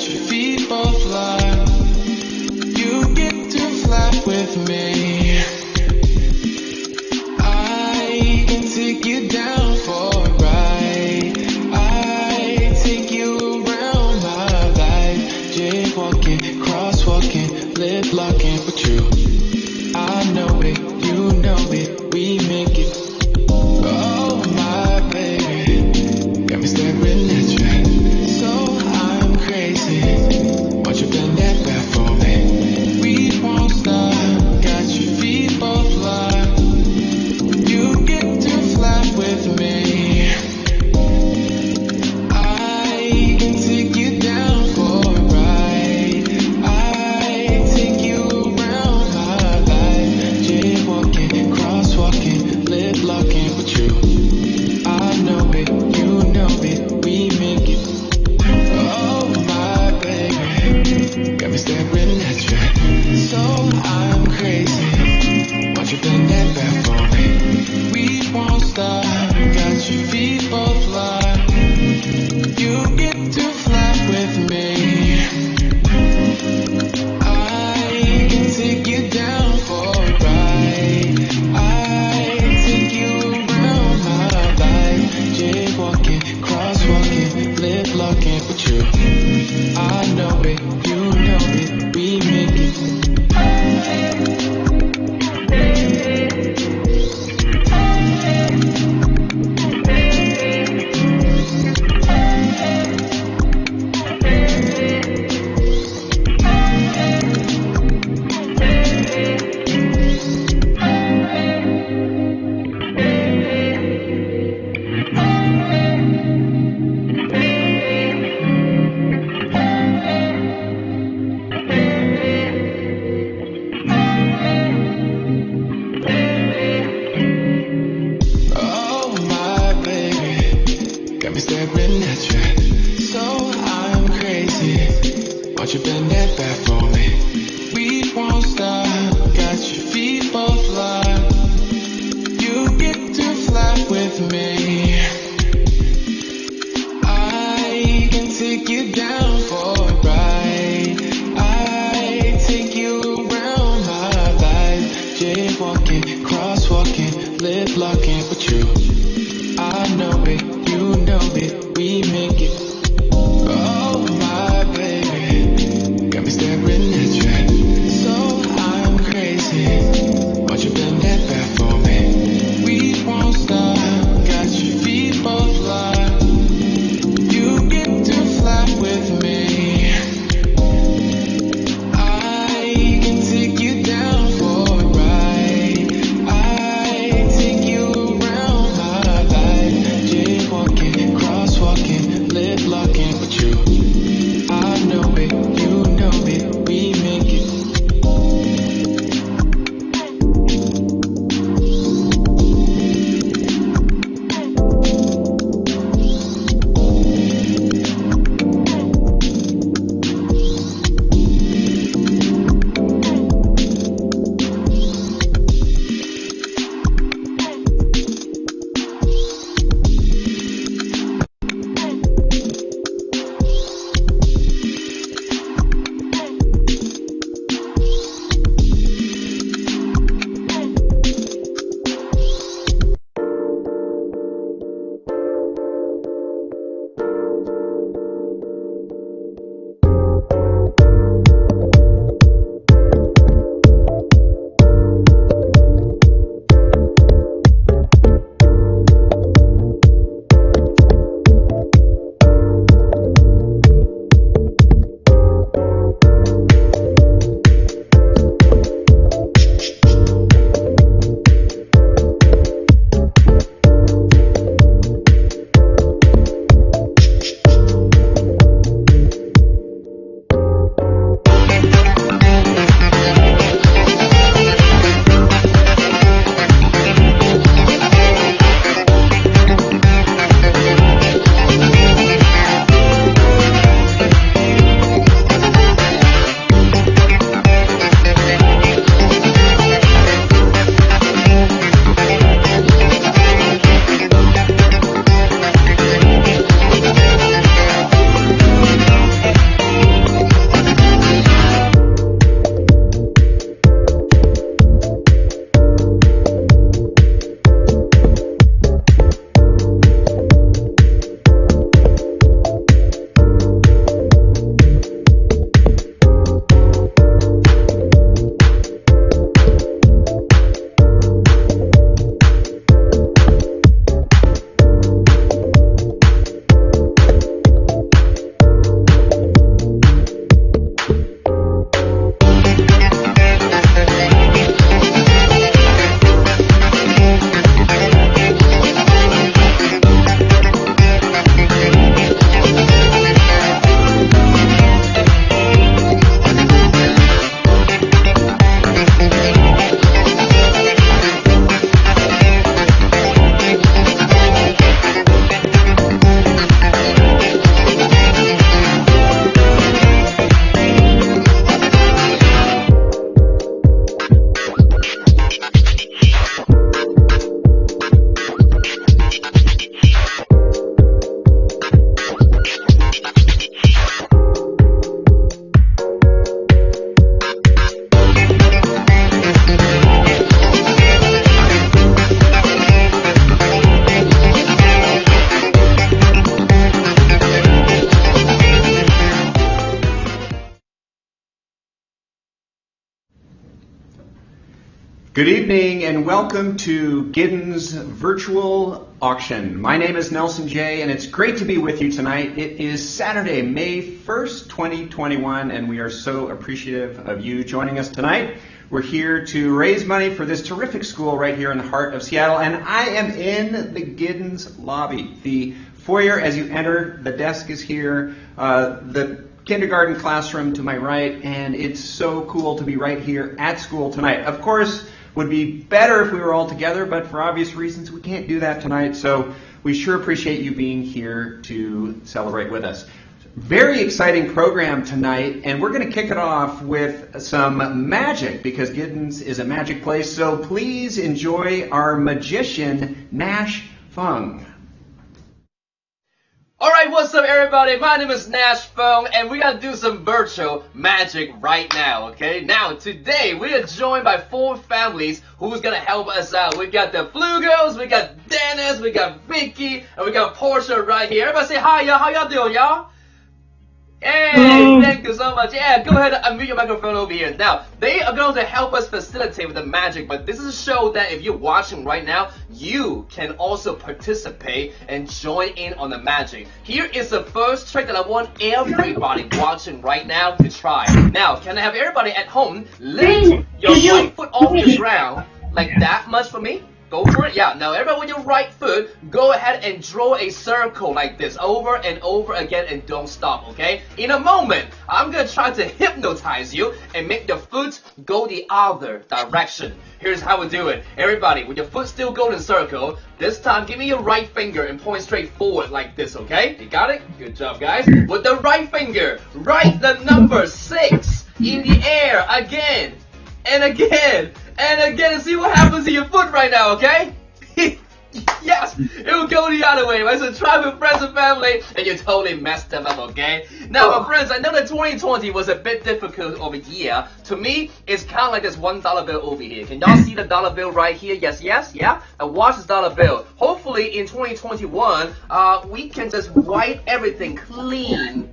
your feet both light. You get to fly with me. I can take you down for a ride. I take you around my life. Jaywalking, crosswalking, lip locking with you. I know it, you know it, we make it. Oh my baby, got me staring at you. So I'm crazy, won't you bend that back for me? We won't stop, got your feet both light. You get to fly with me. I can take you down for a ride. I take you around my life. Jaywalking, crosswalking, lip locking with you. I know it, you know it, we make it. Oh my baby, got me staring at you. So I'm crazy, won't you bend that back for me? We won't stop, got your feet both light. You get to fly with me. I can take you down for a ride. I take you around my life. Jaywalking, crosswalking, lip locking with you. I know it, you know it, we make it. Oh my baby, got me staring at you. So I'm crazy, won't you bend that back for me? We won't stop, got your feet both light. You get to fly with me. I can take you down for a ride. I take you around my life. Jaywalking, crosswalking, lip locking with you. I know it, you know it, we make it. Oh my baby, got me staring at you. So I'm crazy, won't you bend that back for me? We won't stop, got your feet both light. You get to fly with me. I can take you down for a ride. I take you around Good evening and welcome to Giddens Virtual Auction. My name is Nelson J. and it's great to be with you tonight. It is Saturday, May 1st, 2021, and we are so appreciative of you joining us tonight. We're here to raise money for this terrific school right here in the heart of Seattle, and I am in the Giddens lobby. The foyer, as you enter, the desk is here, the kindergarten classroom to my right, and it's so cool to be right here at school tonight. Of course, would be better if we were all together, but for obvious reasons we can't do that tonight, so we sure appreciate you being here to celebrate with us. Very exciting program tonight, and we're going to kick it off with some magic because Giddens is a magic place, so please enjoy our Magician Nash Fung. Alright, what's up everybody? My name is Nash Fung and we're gonna do some virtual magic right now, okay? Now, today we are joined by 4 families who's gonna help us out. We got the Flugels, we got Dennis, we got Vicky, and we got Portia right here. Everybody say hi, y'all. How y'all doing, y'all? Hey, thank you so much. Yeah, go ahead and unmute your microphone over here. Now, they are going to help us facilitate with the magic, but this is a show that if you're watching right now, you can also participate and join in on the magic. Here is the first trick that I want everybody watching right now to try. Now, can I have everybody at home lift your right foot off the ground like that much for me? Go for it. Yeah, now everybody with your right foot, go ahead and draw a circle like this over and over again and don't stop, okay? In a moment, I'm going to try to hypnotize you and make your foot go the other direction. Here's how we do it. Everybody, with your foot still going in circle, this time give me your right finger and point straight forward like this, okay? You got it? Good job, guys. With the right finger, write the number 6 in the air again and again. And again, see what happens to your foot right now, okay? Yes, it will go the other way, right? So try with friends and family, and you totally messed them up, okay? Now, my friends, I know that 2020 was a bit difficult of a year. To me, it's kind of like this $1 bill over here. Can y'all see the dollar bill right here? Yes, yes, yeah? And watch this dollar bill. Hopefully, in 2021, we can just wipe everything clean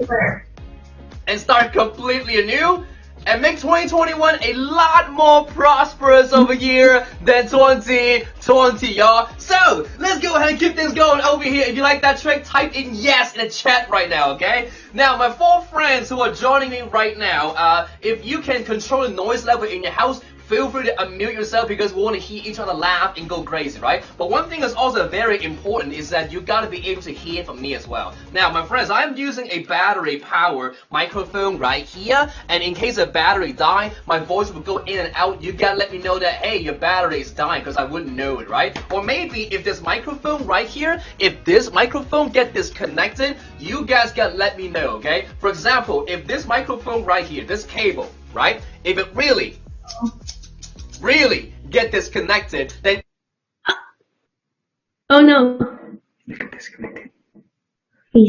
and start completely anew. And make 2021 a lot more prosperous of a year than 2020, y'all. So, let's go ahead and keep this going over here. If you like that trick, type in yes in the chat right now, okay? Now, my 4 friends who are joining me right now, if you can control the noise level in your house, feel free to unmute yourself because we want to hear each other laugh and go crazy, right? But one thing that's also very important is that you got to be able to hear from me as well. Now, my friends, I'm using a battery-powered microphone right here, and in case a battery die, my voice will go in and out. You got to let me know that, hey, your battery is dying because I wouldn't know it, right? Or maybe if this microphone right here, if this microphone get disconnected, you guys got to let me know, okay? For example, if this microphone right here, this cable, right? If it really get disconnected, then oh no. Disconnected. Can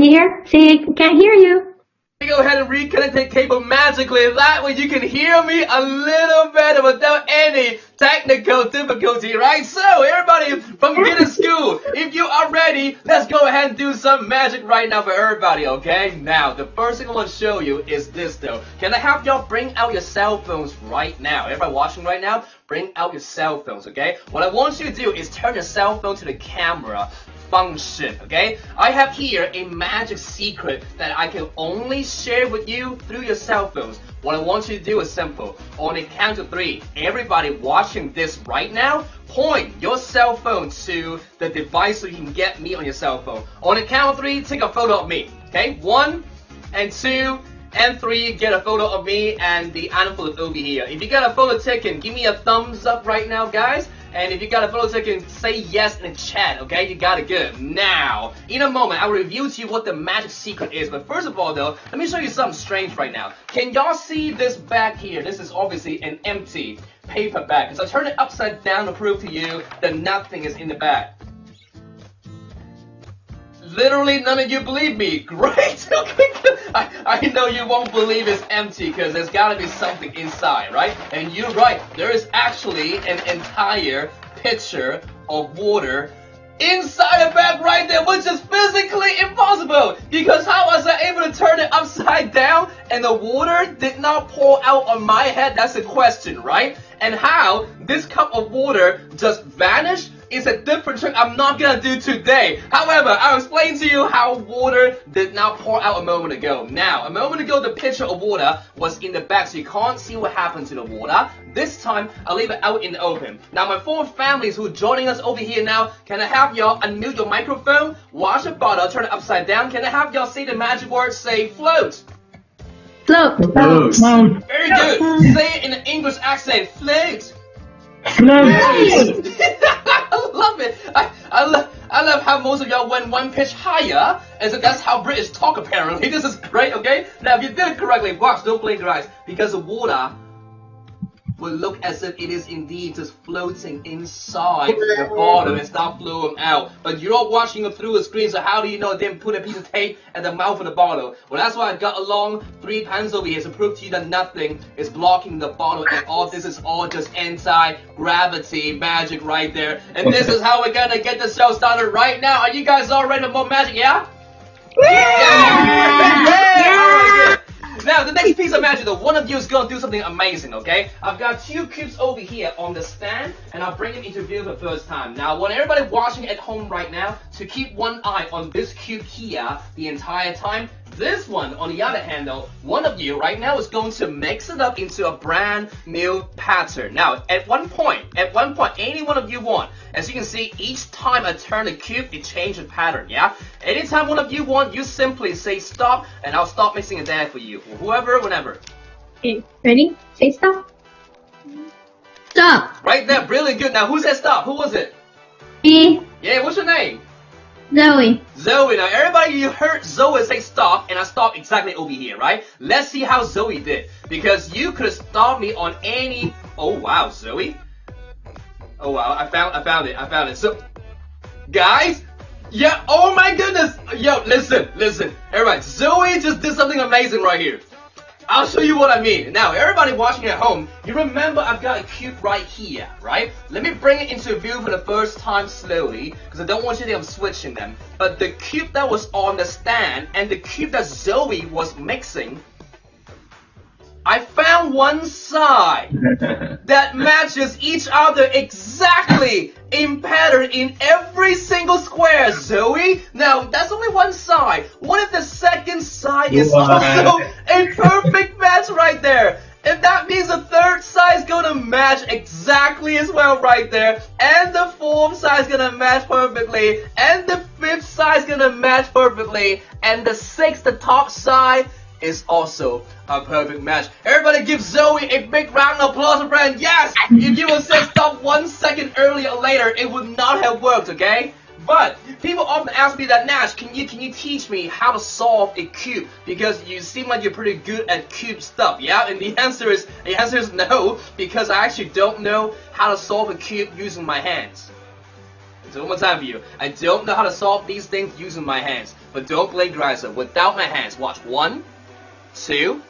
you hear? See, I can't hear you. go ahead and reconnect the cable magically. That way you can hear me a little better without any technical difficulty, right? So, everybody from Giddens School, if you are ready, let's go ahead and do some magic right now for everybody, okay? Now, the first thing I want to show you is this, though. Can I have y'all bring out your cell phones right now? Everybody watching right now, bring out your cell phones, okay? What I want you to do is turn your cell phone to the camera function, okay? I have here a magic secret that I can only share with you through your cell phones. What I want you to do is simple. On a count of 3, everybody watching this right now, point your cell phone to the device so you can get me on your cell phone. On a count of 3, take a photo of me, okay? 1 and 2 and 3, get a photo of me and the animal is over here. If you got a photo taken, give me a thumbs up right now, guys. And if you got a photo taken, say yes in the chat, okay? You got it good. Now, in a moment, I will reveal to you what the magic secret is. But first of all, though, let me show you something strange right now. Can y'all see this bag here? This is obviously an empty paper bag. So I turn it upside down to prove to you that nothing is in the bag. Literally none of you believe me. Great. I know you won't believe it's empty because there's got to be something inside, right? And you're right. There is actually an entire pitcher of water inside the bag right there, which is physically impossible. Because how was I able to turn it upside down and the water did not pour out on my head? That's the question, right? And how this cup of water just vanished is a different trick I'm not gonna do today. However, I'll explain to you how water did not pour out a moment ago. Now, a moment ago, the pitcher of water was in the back, so you can't see what happened to the water. This time, I'll leave it out in the open. Now, my 4 families who are joining us over here now, can I have y'all unmute your microphone, wash a bottle, turn it upside down. Can I have y'all say the magic word, say float? Float. Very good. Say it in an English accent, float. I love it. I love how most of y'all went one pitch higher, and so that's how British talk apparently. This is great, okay? Now if you did it correctly, watch, don't blink your eyes, because the water will look as if it is indeed just floating inside the bottle. It's not flowing out. But you're all watching it through the screen, so how do you know it didn't put a piece of tape at the mouth of the bottle? Well, that's why I got along 3 pens over here to prove to you that nothing is blocking the bottle, and all this is all just anti-gravity magic right there. And this is how we're gonna get the show started right now. Are you guys all ready for more magic, yeah? Yeah! Now, the next piece of magic, though, one of you is going to do something amazing, okay? I've got 2 cubes over here on the stand, and I'll bring it into view for the first time. Now, I want everybody watching at home right now to keep one eye on this cube here the entire time. This one, on the other hand, though, one of you right now is going to mix it up into a brand new pattern. Now, at one point, any one of you want, as you can see, each time I turn the cube, it changes pattern, yeah? Anytime one of you want, you simply say stop, and I'll stop mixing it there for you. Whoever, whenever. Okay, ready? Say stop. Stop. Right there, really good. Now, who said stop? Who was it? Me. Yeah, what's your name? Zoe. Zoe. Now, everybody, you heard Zoe say stop, and I stopped exactly over here, right? Let's see how Zoe did. Because you could have stopped me on any... Oh, wow, Zoe. Oh, wow, I found it. So, guys, yeah, oh my goodness. Yo, listen. Everybody, Zoe just did something amazing right here. I'll show you what I mean. Now, everybody watching at home, you remember I've got a cube right here, right? Let me bring it into view for the first time slowly, because I don't want you to think I'm switching them. But the cube that was on the stand and the cube that Zoe was mixing, I found one side that matches each other exactly in pattern in every single square, Zoe. Now, that's only one side. What if the second side is also a perfect match right there? And that means the third side is gonna match exactly as well right there. And the 4th side is gonna match perfectly. And the 5th side is gonna match perfectly. And the 6th, the top side, is also a perfect match. Everybody give Zoe a big round of applause, friend. Yes! If you would say stop 1 second earlier or later, it would not have worked, okay? But people often ask me that, Nash, can you teach me how to solve a cube? Because you seem like you're pretty good at cube stuff, yeah? And the answer is no, because I actually don't know how to solve a cube using my hands. So one more time for you. I don't know how to solve these things using my hands. But don't blink your eyes. Without my hands, watch 1, 2,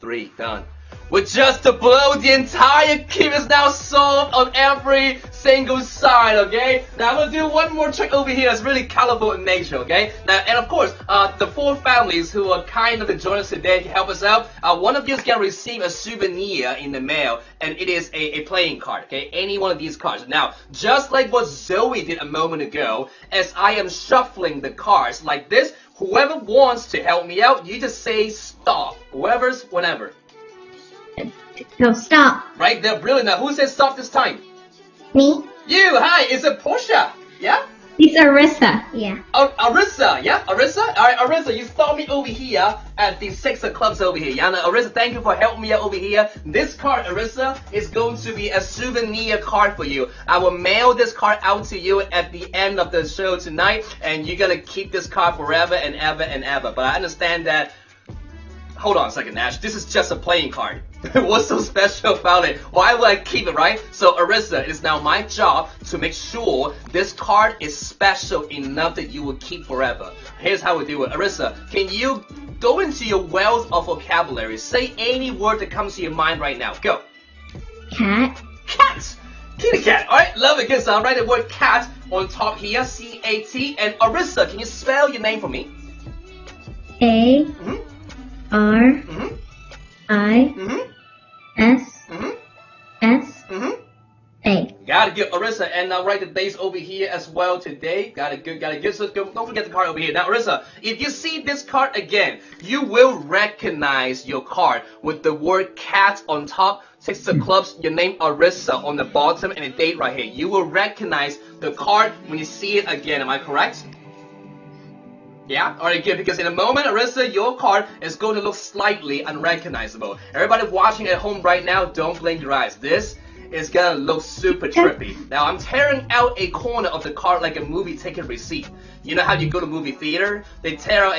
3, done. With just to blow, the entire cube is now solved on every single side, okay? Now I'm gonna do one more trick over here that's really colorful in nature, okay? Now, and of course, the 4 families who are kind enough to join us today to help us out, one of you is gonna receive a souvenir in the mail, and it is a playing card, okay? Any one of these cards. Now, just like what Zoe did a moment ago, as I am shuffling the cards like this, whoever wants to help me out, you just say stop. Whoever's, whenever. No, stop. Right there, brilliant. Now, who says stop this time? Me. You, hi, it's a Portia, yeah? It's Arissa. Yeah. Arissa, yeah? Arissa? Alright, Arissa, you saw me over here at the 6 of clubs over here, yeah? Now, Arissa, thank you for helping me out over here. This card, Arissa, is going to be a souvenir card for you. I will mail this card out to you at the end of the show tonight, and you're gonna keep this card forever and ever and ever. But I understand that... Hold on a second, Nash. This is just a playing card. What's so special about it? Why would I keep it, right? So, Arissa, it is now my job to make sure this card is special enough that you will keep forever. Here's how we do it. Arissa, can you go into your wealth of vocabulary? Say any word that comes to your mind right now. Go. Cat. Cat. Kitty cat. Alright, love it. Good. So I'll write the word cat on top here. C-A-T. And Arissa, can you spell your name for me? A. R Mm-hmm. I Mm-hmm. S Mm-hmm. S Mm-hmm. A. Got it, good, Arissa, and now write the dates over here as well today. Got it, good, got it, good. So don't forget the card over here. Now, Arissa, if you see this card again, you will recognize your card with the word cat on top, six of clubs, your name Arissa on the bottom, and a date right here. You will recognize the card when you see it again. Am I correct? Yeah? Alright, good, because in a moment, Arissa, your card is going to look slightly unrecognizable. Everybody watching at home right now, don't blink your eyes. This is gonna look super trippy. Now, I'm tearing out a corner of the card like a movie ticket receipt. You know how you go to movie theater? They tear out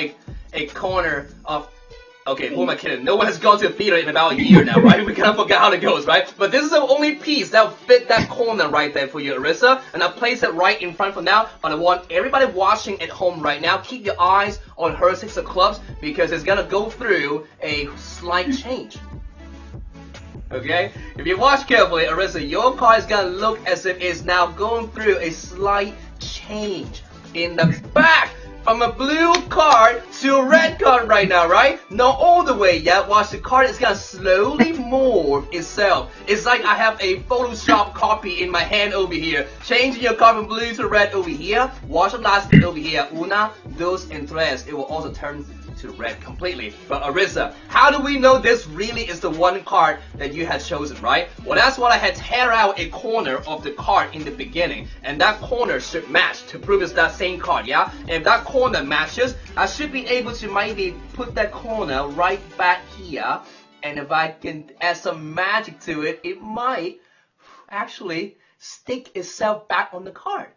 a corner of... Okay, who am I kidding? No one has gone to a theater in about a year now, right? We kind of forgot how it goes, right? But this is the only piece that'll fit that corner right there for you, Arissa. And I'll place it right in front for now. But I want everybody watching at home right now, keep your eyes on her six of clubs because it's gonna go through a slight change. Okay? If you watch carefully, Arissa, your card is gonna look as if it's now going through a slight change in the back. From a blue card to a red card right now, right? Not all the way yet. Watch, the card is gonna slowly morph itself. It's like I have a Photoshop copy in my hand over here. Changing your card from blue to red over here. Watch the last bit over here. Una, dos, and tres. It will also turn to red completely. But Arissa, how do we know this really is the one card that you had chosen, right? Well, that's what I had tear out a corner of the card in the beginning, and that corner should match to prove it's that same card, yeah? And if that corner matches, I should be able to maybe put that corner right back here, and if I can add some magic to it, it might actually stick itself back on the card.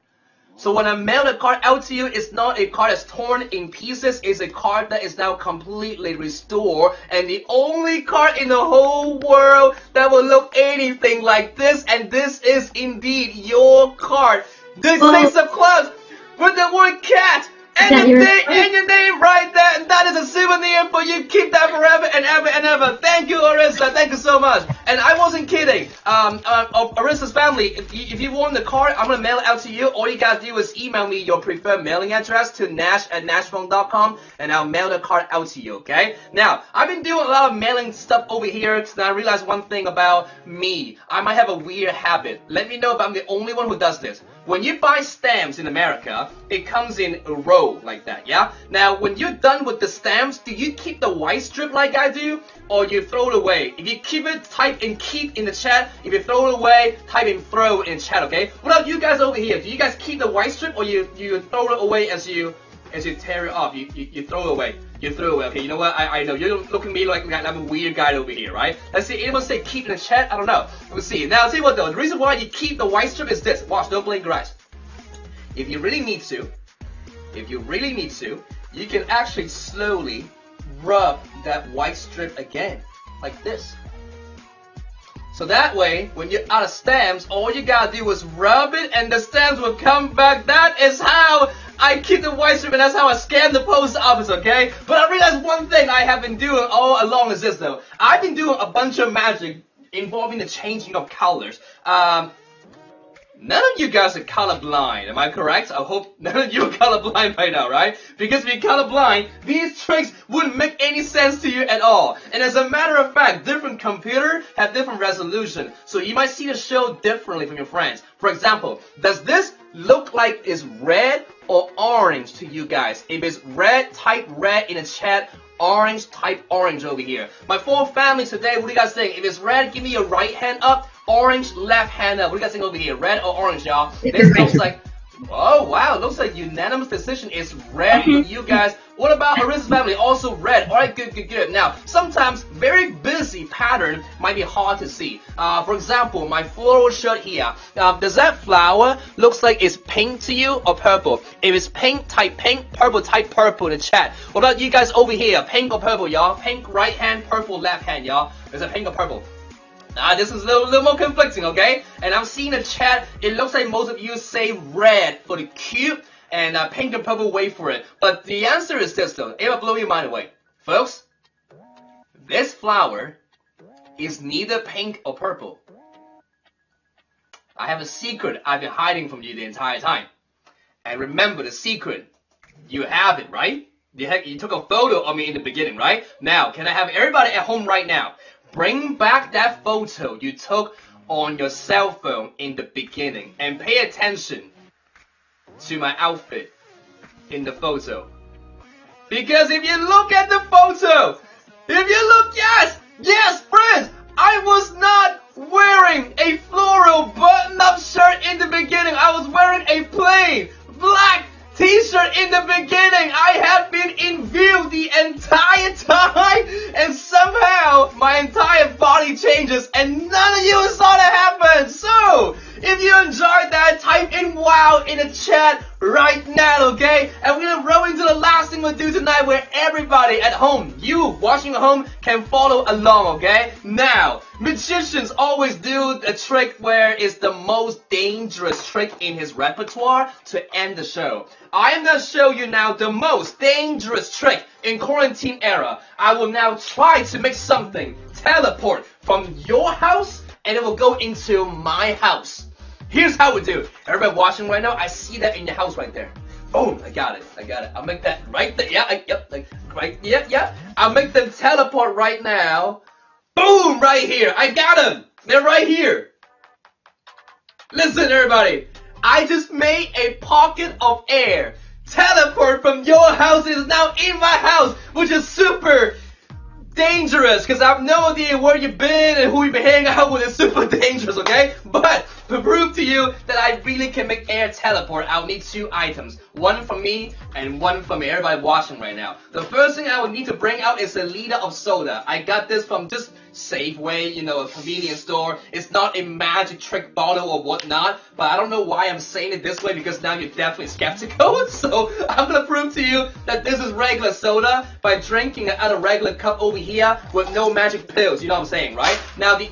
So when I mail the card out to you, it's not a card that's torn in pieces. It's a card that is now completely restored. And the only card in the whole world that will look anything like this. And this is indeed your card. The six of clubs with the word cat. And your name right there. And that is a souvenir for you. Keep that forever and ever and ever. Thank you, Arissa. Thank you so much. And I wasn't kidding. Arissa's family, if you want the card, I'm going to mail it out to you. All you got to do is email me your preferred mailing address to nash@nashfung.com, and I'll mail the card out to you, okay? Now, I've been doing a lot of mailing stuff over here, and I realized one thing about me. I might have a weird habit. Let me know if I'm the only one who does this. When you buy stamps in America, it comes in a roll like that, yeah? Now, when you're done with the stamps, do you keep the white strip like I do, or you throw it away? If you keep it, type in keep in the chat. If you throw it away, type in throw in chat, okay? What about you guys over here? Do you guys keep the white strip, or you throw it away as you tear it off? You throw it away. You throw it away. Okay, you know what? I know. You're looking at me like I'm a weird guy over here, right? Let's see. Anyone say keep in the chat? I don't know. Let's see. Now, I'll tell you what though. The reason why you keep the white strip is this. Watch, don't blink your eyes. If you really need to, you can actually slowly rub that white strip again, like this. So that way, when you're out of stamps, all you gotta do is rub it and the stamps will come back. That is how I keep the white strip, and that's how I scan the post office, okay? But I realized one thing I have been doing all along is this though. I've been doing a bunch of magic involving the changing of colors. None of you guys are colorblind, am I correct? I hope none of you are colorblind right now, right? Because if you're colorblind, these tricks wouldn't make any sense to you at all. And as a matter of fact, different computers have different resolution, so you might see the show differently from your friends. For example, does this look like it's red or orange to you guys? If it's red, type red in the chat. Orange, type orange over here. My four families today, what do you guys think? If it's red, give me your right hand up. Orange, left hand up. What do you guys think over here? Red or orange, y'all? This looks like... Oh, wow. Looks like unanimous decision is red for you guys. What about Arissa's family? Also red. Alright, good. Now, sometimes very busy pattern might be hard to see. For example, my floral shirt here. Does that flower looks like it's pink to you or purple? If it's pink, type pink. Purple, type purple in the chat. What about you guys over here? Pink or purple, y'all? Pink right hand, purple left hand, y'all. Is it pink or purple? This is a little more conflicting, okay? And I'm seeing the chat. It looks like most of you say red for the cube, and pink and purple wait for it. But the answer is this, though. It will blow your mind away. Folks, this flower is neither pink or purple. I have a secret I've been hiding from you the entire time. And remember the secret. You have it, right? You took a photo of me in the beginning, right? Now, can I have everybody at home right now bring back that photo you took on your cell phone in the beginning and pay attention to my outfit in the photo. Because if you look at the photo, yes, friends, I was not wearing a floral button-up shirt in the beginning. I was wearing a plain black t-shirt in the beginning. I have been in view the entire time, and somehow my entire body changes, and none of you saw that happen. So, if you enjoyed that, type in wow in the chat right now, okay? And we're gonna roll into the last thing we'll do tonight, where everybody at home, you watching at home, can follow along, okay? Now, magicians always do a trick where it's the most dangerous trick in his repertoire to end the show. I am gonna show you now the most dangerous trick in quarantine era. I will now try to make something teleport from your house, and it will go into my house. Here's how we do it. Everybody watching right now, I see that in your house right there. Boom, I got it. I'll make that right there. Yeah. I'll make them teleport right now. Boom, right here. I got them. They're right here. Listen, everybody. I just made a pocket of air. Teleport from your house is now in my house, which is super dangerous, because I have no idea where you've been and who you've been hanging out with. It's super dangerous, okay? But to prove to you that I really can make air teleport, I'll need 2 items. One for me and one for me. Everybody watching right now. The first thing I would need to bring out is a liter of soda. I got this from just Safeway, a convenience store. It's not a magic trick bottle or whatnot, but I don't know why I'm saying it this way, because now you're definitely skeptical. So I'm gonna prove to you that this is regular soda by drinking it out of a regular cup over here with no magic pills. You know what I'm saying, right? Now the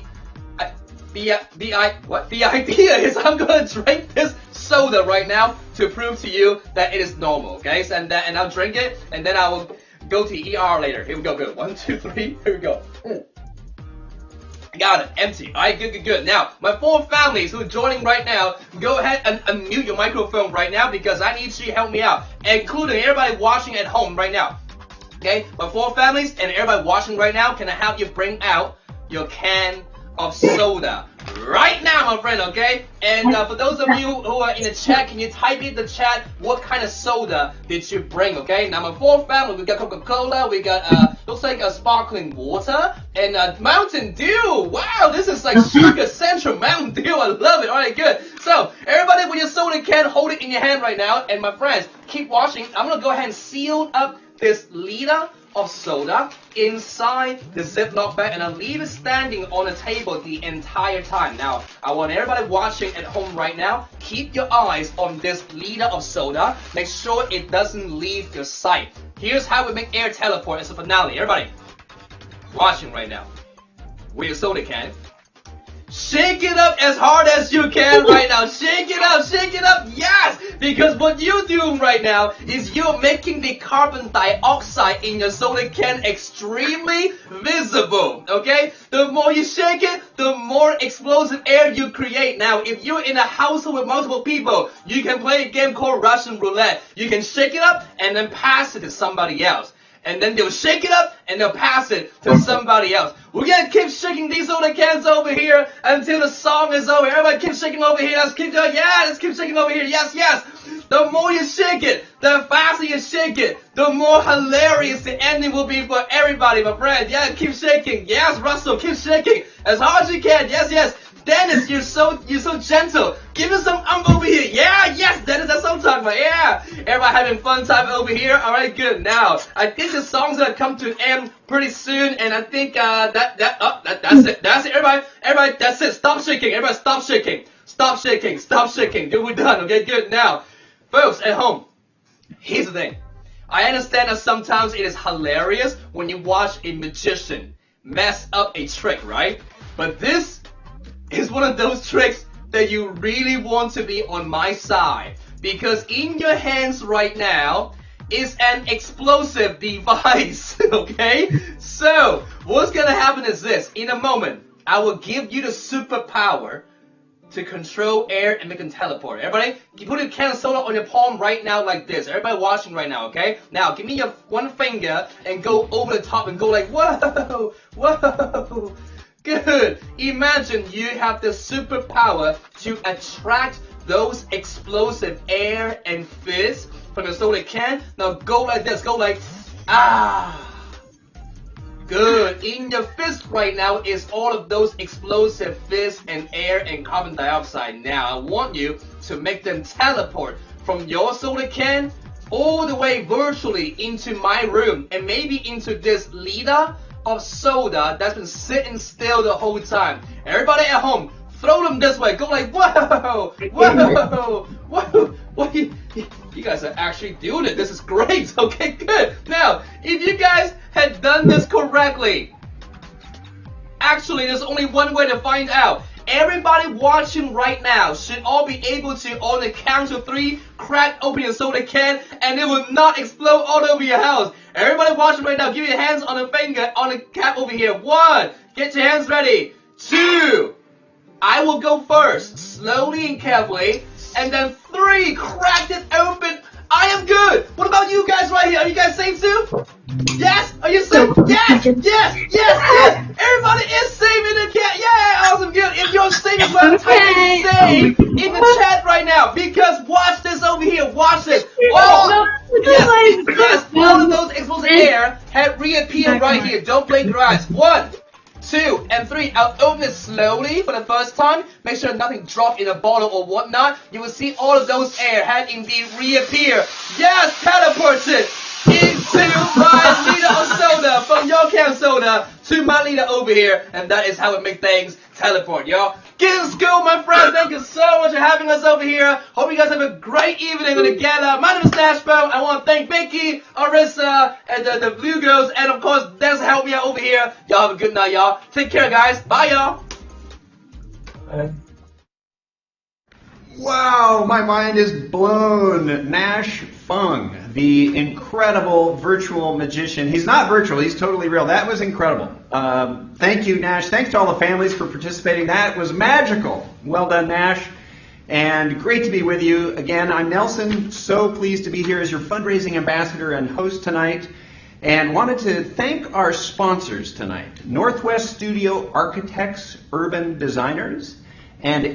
idea is I'm gonna drink this soda right now to prove to you that it is normal, okay? So, and I'll drink it, and then I will go to ER later. Here we go, good. 1, 2, 3, here we go. Got it, empty. Alright, good. Now, my 4 families who are joining right now, go ahead and unmute your microphone right now, because I need you to help me out, including everybody watching at home right now. Okay, my 4 families and everybody watching right now, can I have you bring out your can of soda right now, my friend, okay? And for those of you who are in the chat, can you type in the chat what kind of soda did you bring, okay? Now, my 4 family, we got Coca-Cola, we got, looks like a sparkling water, and Mountain Dew. Wow, this is like Sugar Central Mountain Dew. I love it. All right, good. So, everybody with your soda can, hold it in your hand right now, and my friends, keep watching. I'm gonna go ahead and seal up this liter of soda inside the Ziploc bag, and I'll leave it standing on the table the entire time. Now, I want everybody watching at home right now, keep your eyes on this liter of soda. Make sure it doesn't leave your sight. Here's how we make air teleport as a finale. Everybody watching right now, with your soda can, shake it up as hard as you can right now. Shake it up, yes! Because what you're doing right now is you're making the carbon dioxide in your soda can extremely visible, okay? The more you shake it, the more explosive air you create. Now, if you're in a household with multiple people, you can play a game called Russian roulette. You can shake it up and then pass it to somebody else. And then they'll shake it up and they'll pass it to somebody else. We're gonna keep shaking these soda cans over here until the song is over. Everybody keep shaking over here. Let's keep doing, yeah, let's keep shaking over here. Yes. The more you shake it, the faster you shake it, the more hilarious the ending will be for everybody, my friend. Yeah, keep shaking. Yes, Russell, keep shaking as hard as you can. Yes. Dennis, you're so gentle. Give us some over here. Yeah, yes, Dennis, that's what I'm talking about. Yeah. Everybody having fun time over here. Alright, good. Now, I think the song's gonna come to an end pretty soon, and I think that's it. That's it, everybody, that's it. Stop shaking. Everybody stop shaking. Stop shaking. Good, we're done. Okay, good. Now, folks at home, here's the thing. I understand that sometimes it is hilarious when you watch a magician mess up a trick, right? But this is one of those tricks that you really want to be on my side, because in your hands right now is an explosive device, okay? So, what's gonna happen is this. In a moment, I will give you the superpower to control air and make them teleport. Everybody, you put a can of soda on your palm right now like this. Everybody watching right now, okay? Now, give me your one finger and go over the top and go like, whoa, whoa. Good. Imagine you have the superpower to attract those explosive air and fizz from the soda can. Now go like this. Go like, ah. Good. In your fist right now is all of those explosive fizz and air and carbon dioxide. Now I want you to make them teleport from your soda can all the way virtually into my room and maybe into this liter of soda that's been sitting still the whole time. Everybody at home, throw them this way. Go like, whoa, whoa, whoa. What you guys are actually doing it. This is great. Okay, good. Now, if you guys had done this correctly, actually, there's only one way to find out. Everybody watching right now should all be able to, on the count of 3, crack open your soda can and it will not explode all over your house. Everybody watching right now, give your hands on the finger, on the cap over here. 1, get your hands ready. 2, I will go first, slowly and carefully. And then 3, crack it open. I am good. What about you guys right here? Are you guys safe too? Yes? Are you safe? Yes! Yes! Yes! Yes! Everybody is safe in the cat. Yeah! Awesome. Good. If you're safe as well, type in safe in the chat right now. Because watch this over here. Watch this. Oh! Yes! Yes! All of those explosive air have reappeared right here. Don't blink your eyes. 1, 2, and 3. I'll open it slowly for the first time. Make sure nothing dropped in a bottle or whatnot. You will see all of those air had indeed reappear. Yes, teleported into my liter of soda from your can soda to my liter over here. And that is how it makes things teleport, y'all. Giddens School, my friends. Thank you so much for having us over here. Hope you guys have a great evening with the Gala. My name is Nash Fung. I want to thank Becky, Arissa, and the Blue Girls, and of course, Des helped me out over here. Y'all have a good night, y'all. Take care, guys. Bye, y'all. Wow, my mind is blown. Nash Fung, the incredible virtual magician. He's not virtual, he's totally real. That was incredible. Thank you, Nash. Thanks to all the families for participating. That was magical. Well done, Nash. And great to be with you. Again, I'm Nelson. So pleased to be here as your fundraising ambassador and host tonight. And wanted to thank our sponsors tonight. Northwest Studio Architects, Urban Designers, and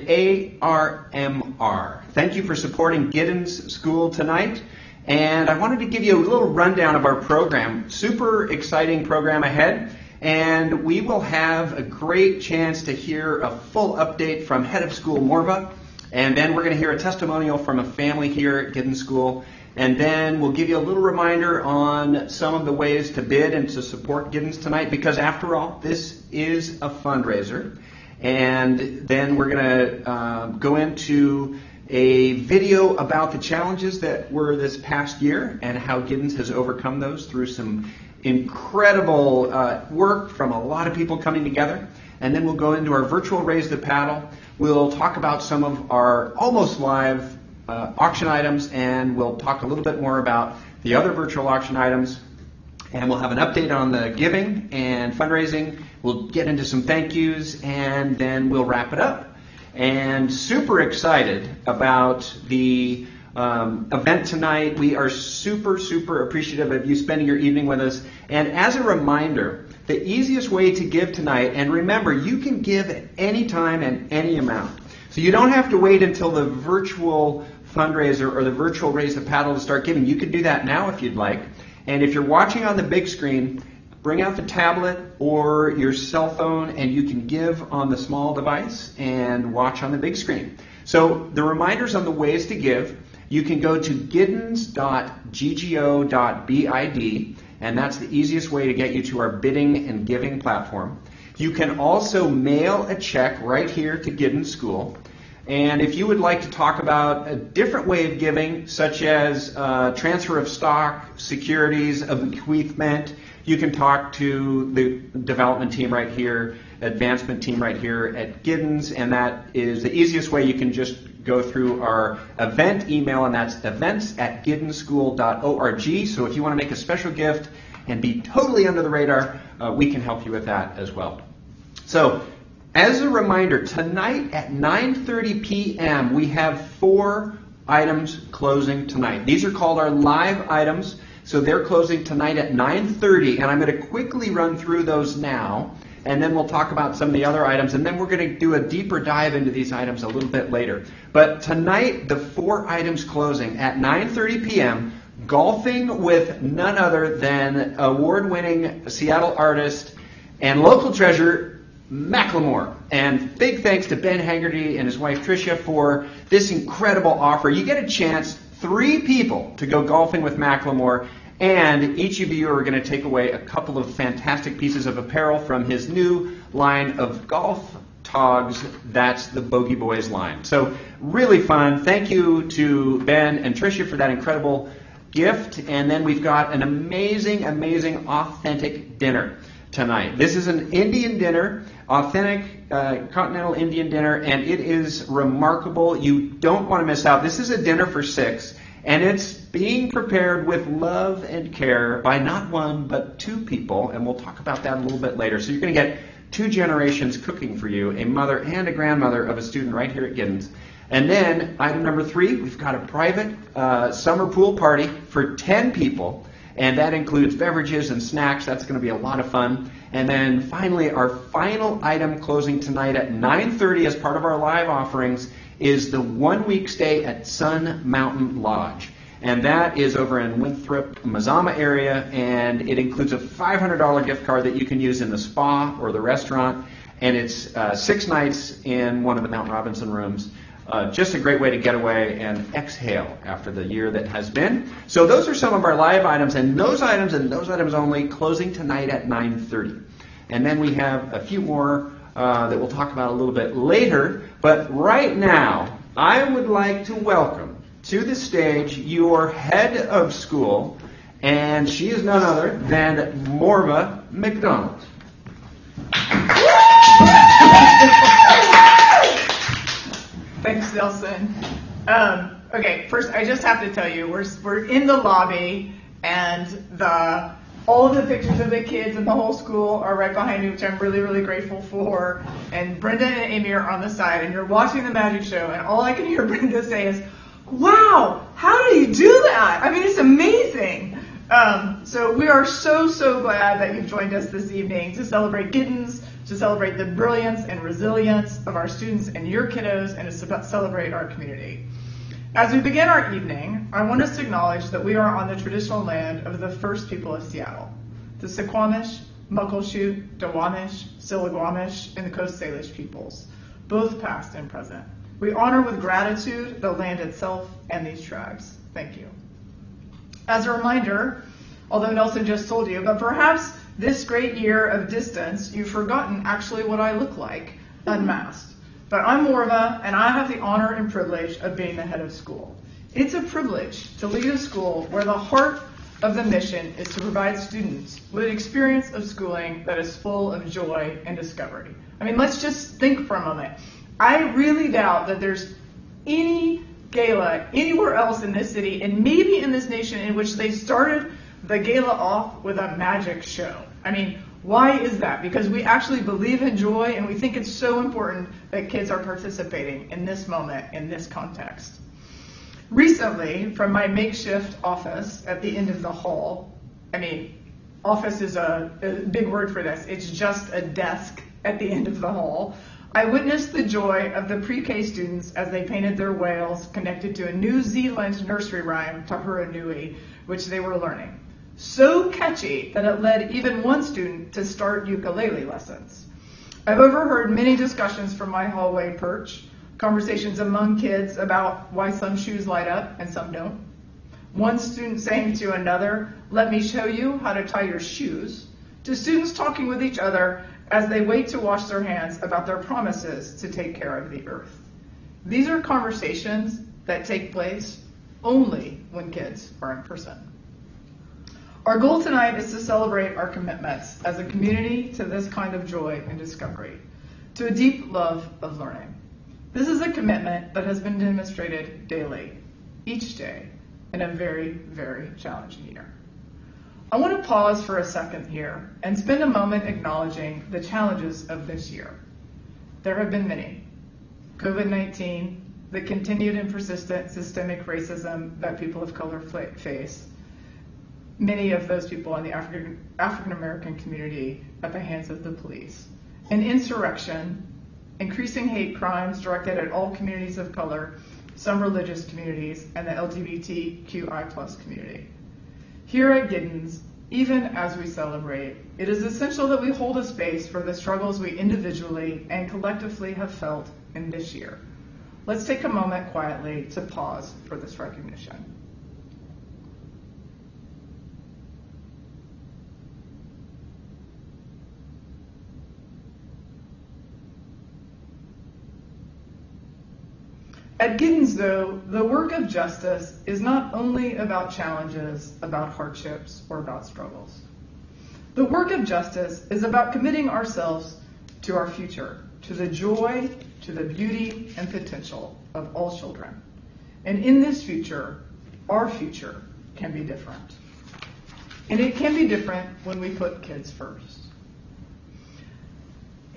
ARMR. Thank you for supporting Giddens School tonight. And I wanted to give you a little rundown of our program. Super exciting program ahead. And we will have a great chance to hear a full update from Head of School Morva. And then we're going to hear a testimonial from a family here at Giddens School. And then we'll give you a little reminder on some of the ways to bid and to support Giddens tonight. Because after all, this is a fundraiser. And then we're going to go into a video about the challenges that were this past year and how Giddens has overcome those through some incredible work from a lot of people coming together. And then we'll go into our virtual Raise the Paddle. We'll talk about some of our almost live auction items, and we'll talk a little bit more about the other virtual auction items. And we'll have an update on the giving and fundraising. We'll get into some thank yous, and then we'll wrap it up. And super excited about the event tonight. We are super, super appreciative of you spending your evening with us. And as a reminder, the easiest way to give tonight, and remember, you can give at any time and any amount. So you don't have to wait until the virtual fundraiser or the virtual Raise the Paddle to start giving. You can do that now if you'd like. And if you're watching on the big screen, bring out the tablet or your cell phone and you can give on the small device and watch on the big screen. So the reminders on the ways to give, you can go to giddens.ggo.bid, and that's the easiest way to get you to our bidding and giving platform. You can also mail a check right here to Giddens School. And if you would like to talk about a different way of giving, such as transfer of stock, securities, a bequeathment, you can talk to the development team right here, advancement team right here at Giddens, and that is the easiest way. You can just go through our event email, and that's events@giddenschool.org. So if you want to make a special gift and be totally under the radar, we can help you with that as well. So As a reminder, tonight at 9:30 p.m. we have 4 items closing tonight. These are called our live items, so they're closing tonight at 9:30, and I'm going to quickly run through those now, and then we'll talk about some of the other items, and then we're going to do a deeper dive into these items a little bit later. But tonight, the 4 items closing at 9:30 p.m., golfing with none other than award-winning Seattle artist and local treasure, Macklemore. And big thanks to Ben Haggerty and his wife Tricia for this incredible offer. You get a chance, 3 people, to go golfing with Macklemore, and each of you are going to take away a couple of fantastic pieces of apparel from his new line of golf togs. That's the Bogey Boys line. So really fun. Thank you to Ben and Tricia for that incredible gift. And then we've got an amazing, amazing, authentic dinner tonight. This is an Indian dinner, authentic continental Indian dinner, and it is remarkable. You don't want to miss out. This is a dinner for 6, and it's being prepared with love and care by not 1 but 2 people, and we'll talk about that a little bit later. So you're going to get 2 generations cooking for you, a mother and a grandmother of a student right here at Giddens. And then item number 3, we've got a private summer pool party for 10 people. And that includes beverages and snacks. That's going to be a lot of fun. And then finally, our final item closing tonight at 9:30 as part of our live offerings is the 1-week stay at Sun Mountain Lodge. And that is over in Winthrop, Mazama area. And it includes a $500 gift card that you can use in the spa or the restaurant. And it's 6 nights in one of the Mount Robinson rooms. Just a great way to get away and exhale after the year that has been. So those are some of our live items, and those items only, closing tonight at 9:30. And then we have a few more that we'll talk about a little bit later. But right now, I would like to welcome to the stage your head of school, and she is none other than Morva McDonald. Thanks, Nelson. Okay, first I just have to tell you, we're in the lobby, and all of the pictures of the kids and the whole school are right behind you, which I'm really, really grateful for. And Brenda and Amy are on the side, and you're watching the magic show, and all I can hear Brenda say is, "Wow, how do you do that? I mean, it's amazing." So we are so, so glad that you've joined us this evening to celebrate Giddens, to celebrate the brilliance and resilience of our students and your kiddos, and to celebrate our community. As we begin our evening, I want us to acknowledge that we are on the traditional land of the first people of Seattle, the Suquamish, Muckleshoot, Duwamish, Stillaguamish, and the Coast Salish peoples, both past and present. We honor with gratitude the land itself and these tribes. Thank you. As a reminder, although Nelson just told you, but perhaps this great year of distance, you've forgotten actually what I look like, unmasked. But I'm Morva, and I have the honor and privilege of being the head of school. It's a privilege to lead a school where the heart of the mission is to provide students with an experience of schooling that is full of joy and discovery. I mean, let's just think for a moment. I really doubt that there's any gala anywhere else in this city, and maybe in this nation, in which they started the gala off with a magic show. I mean, why is that? Because we actually believe in joy, and we think it's so important that kids are participating in this moment, in this context. Recently, from my makeshift office at the end of the hall, I mean, office is a big word for this. It's just a desk at the end of the hall. I witnessed the joy of the pre-K students as they painted their whales connected to a New Zealand nursery rhyme, Tahura Nui, which they were learning. So catchy that it led even one student to start ukulele lessons. I've overheard many discussions from my hallway perch, conversations among kids about why some shoes light up and some don't. One student saying to another, "Let me show you how to tie your shoes," to students talking with each other as they wait to wash their hands about their promises to take care of the earth. These are conversations that take place only when kids are in person. Our goal tonight is to celebrate our commitments as a community to this kind of joy and discovery, to a deep love of learning. This is a commitment that has been demonstrated daily, each day, in a very, very challenging year. I want to pause for a second here and spend a moment acknowledging the challenges of this year. There have been many. COVID-19, the continued and persistent systemic racism that people of color face, many of those people in the African American community at the hands of the police, an insurrection, increasing hate crimes directed at all communities of color, some religious communities, and the LGBTQI+ community. Here at Giddens, even as we celebrate, it is essential that we hold a space for the struggles we individually and collectively have felt in this year. Let's take a moment quietly to pause for this recognition. At Giddens, though, the work of justice is not only about challenges, about hardships, or about struggles. The work of justice is about committing ourselves to our future, to the joy, to the beauty and potential of all children. And in this future, our future can be different. And it can be different when we put kids first.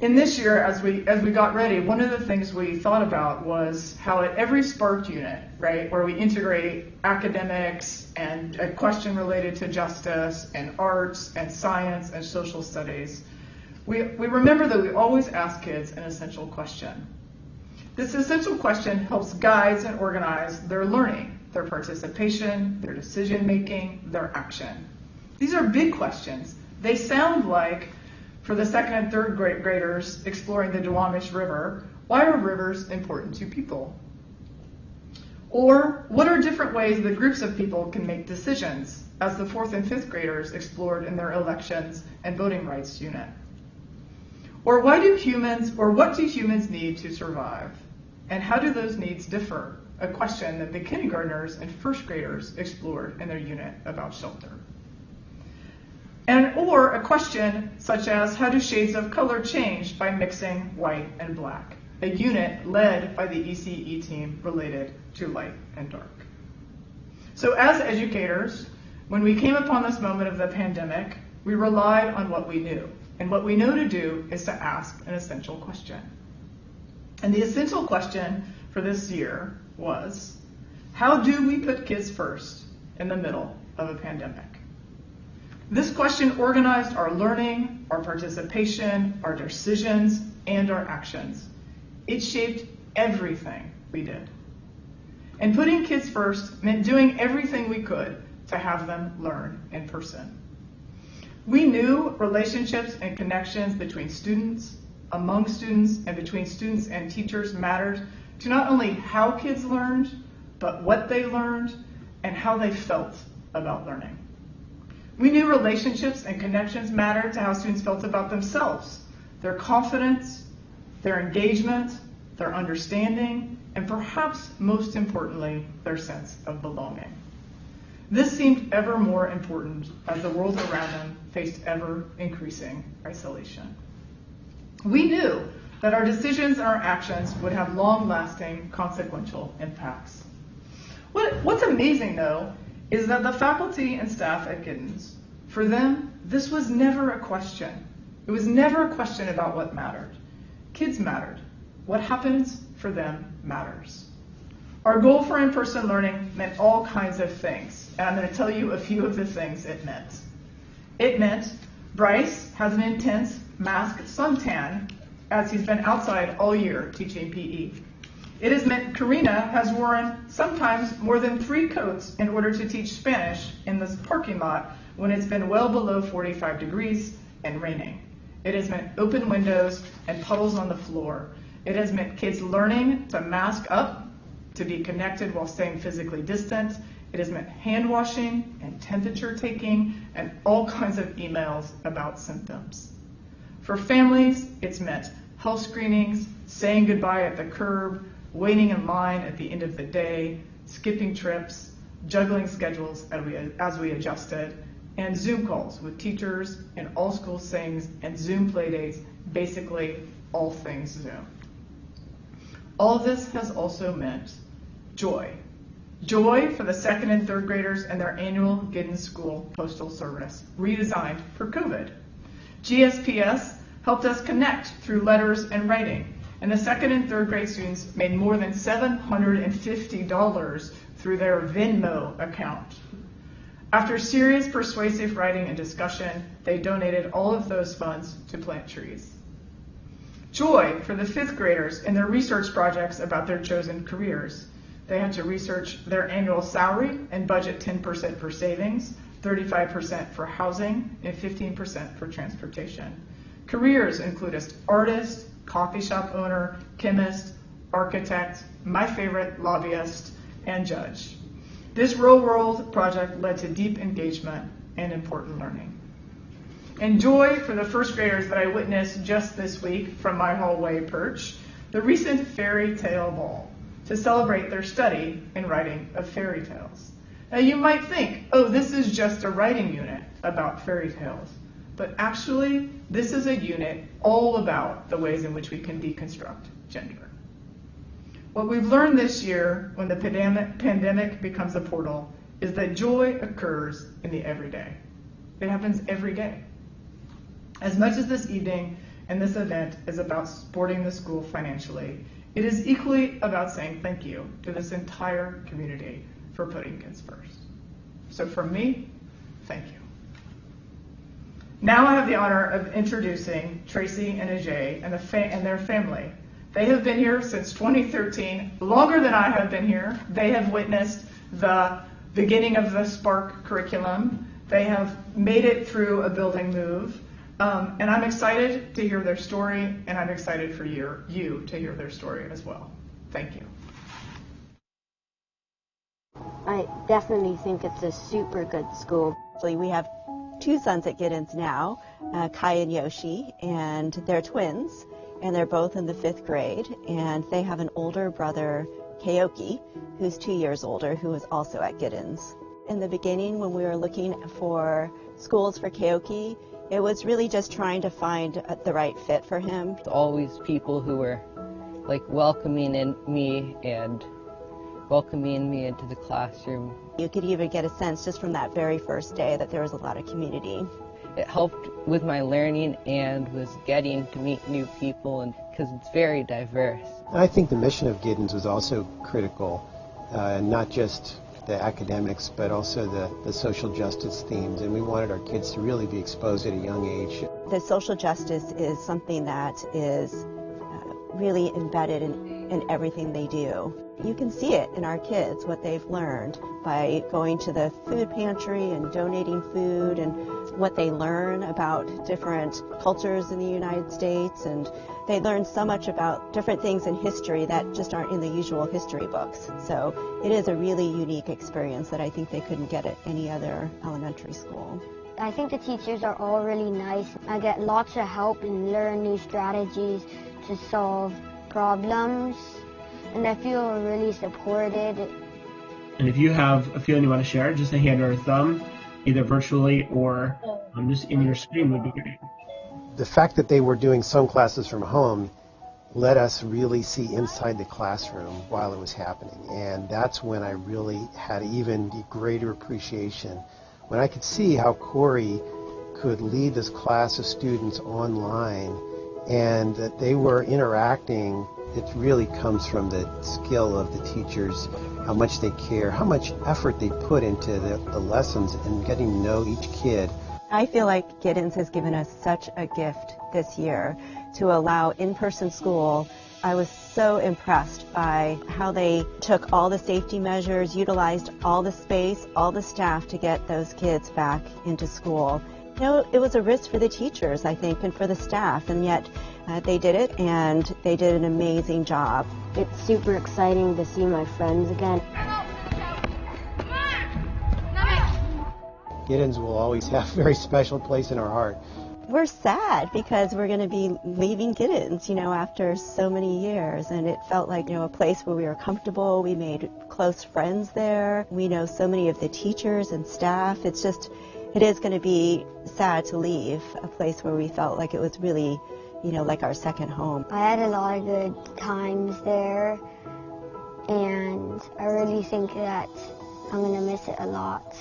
In this year, as we got ready, one of the things we thought about was how at every Spark unit, right, where we integrate academics and a question related to justice and arts and science and social studies, we remember that we always ask kids an essential question. This essential question helps guide and organize their learning, their participation, their decision making, their action. These are big questions. They sound like, for the second and third graders exploring the Duwamish River, why are rivers important to people? Or what are different ways that groups of people can make decisions, as the fourth and fifth graders explored in their elections and voting rights unit? Or what do humans need to survive? And how do those needs differ? A question that the kindergartners and first graders explored in their unit about shelter. Or a question such as, how do shades of color change by mixing white and black? A unit led by the ECE team related to light and dark. So as educators, when we came upon this moment of the pandemic, we relied on what we knew. And what we know to do is to ask an essential question. And the essential question for this year was, how do we put kids first in the middle of a pandemic? This question organized our learning, our participation, our decisions, and our actions. It shaped everything we did. And putting kids first meant doing everything we could to have them learn in person. We knew relationships and connections between students, among students, and between students and teachers mattered to not only how kids learned, but what they learned and how they felt about learning. We knew relationships and connections mattered to how students felt about themselves, their confidence, their engagement, their understanding, and perhaps most importantly, their sense of belonging. This seemed ever more important as the world around them faced ever increasing isolation. We knew that our decisions and our actions would have long-lasting consequential impacts. What's amazing, though, is that the faculty and staff at Giddens, for them, this was never a question. It was never a question about what mattered. Kids mattered. What happens for them matters. Our goal for in-person learning meant all kinds of things, and I'm going to tell you a few of the things it meant. It meant Bryce has an intense mask suntan as he's been outside all year teaching PE. It has meant Karina has worn sometimes more than 3 coats in order to teach Spanish in this parking lot when it's been well below 45 degrees and raining. It has meant open windows and puddles on the floor. It has meant kids learning to mask up, to be connected while staying physically distant. It has meant hand washing and temperature taking and all kinds of emails about symptoms. For families, it's meant health screenings, saying goodbye at the curb, waiting in line at the end of the day, skipping trips, juggling schedules as we adjusted, and Zoom calls with teachers in all school things and Zoom playdates, basically all things Zoom. All of this has also meant joy. Joy for the second and third graders and their annual Giddens School Postal Service, redesigned for COVID. GSPS helped us connect through letters and writing. And the second and third grade students made more than $750 through their Venmo account. After serious persuasive writing and discussion, they donated all of those funds to plant trees. Joy for the fifth graders in their research projects about their chosen careers. They had to research their annual salary and budget 10% for savings, 35% for housing, and 15% for transportation. Careers included artist, coffee shop owner, chemist, architect, my favorite, lobbyist, and judge. This real-world project led to deep engagement and important learning. And joy for the first graders that I witnessed just this week from my hallway perch, the recent fairy tale ball to celebrate their study and writing of fairy tales. Now you might think, oh, this is just a writing unit about fairy tales. But actually, this is a unit all about the ways in which we can deconstruct gender. What we've learned this year when the pandemic becomes a portal is that joy occurs in the everyday. It happens every day. As much as this evening and this event is about supporting the school financially, it is equally about saying thank you to this entire community for putting kids first. So from me, thank you. Now I have the honor of introducing Tracy and Ajay and their family. They have been here since 2013, longer than I have been here. They have witnessed the beginning of the Spark curriculum. They have made it through a building move. And I'm excited to hear their story, and I'm excited for you to hear their story as well. Thank you. I definitely think it's a super good school. We have two sons at Giddens now, Kai and Yoshi, and they're twins, and they're both in the 5th grade, and they have an older brother, Keoki, who's 2 years older, who is also at Giddens. In the beginning, when we were looking for schools for Keoki, it was really just trying to find the right fit for him. Always people who were like welcoming me into the classroom. You could even get a sense just from that very first day that there was a lot of community. It helped with my learning and was getting to meet new people, and because it's very diverse. I think the mission of Giddens was also critical, not just the academics, but also the social justice themes, and we wanted our kids to really be exposed at a young age. The social justice is something that is really embedded in everything they do. You can see it in our kids, what they've learned by going to the food pantry and donating food, and what they learn about different cultures in the United States, and they learn so much about different things in history that just aren't in the usual history books. So it is a really unique experience that I think they couldn't get at any other elementary school. I think the teachers are all really nice. I get lots of help and learn new strategies to solve problems, and I feel really supported. And if you have a feeling you want to share, just a hand or a thumb, either virtually or just in your screen would be great. The fact that they were doing some classes from home let us really see inside the classroom while it was happening. And that's when I really had even greater appreciation. When I could see how Corey could lead this class of students online and that they were interacting, it really comes from the skill of the teachers, how much they care, how much effort they put into the lessons and getting to know each kid. I feel like Giddens has given us such a gift this year to allow in-person school. I was so impressed by how they took all the safety measures, utilized all the space, all the staff to get those kids back into school. You know, it was a risk for the teachers, I think, and for the staff, and yet they did it, and they did an amazing job. It's super exciting to see my friends again. Giddens will always have a very special place in our heart. We're sad because we're going to be leaving Giddens, after so many years, and it felt like, a place where we were comfortable. We made close friends there. We know so many of the teachers and staff. It is going to be sad to leave a place where we felt like it was really, like our second home. I had a lot of good times there, and I really think that I'm going to miss it a lot.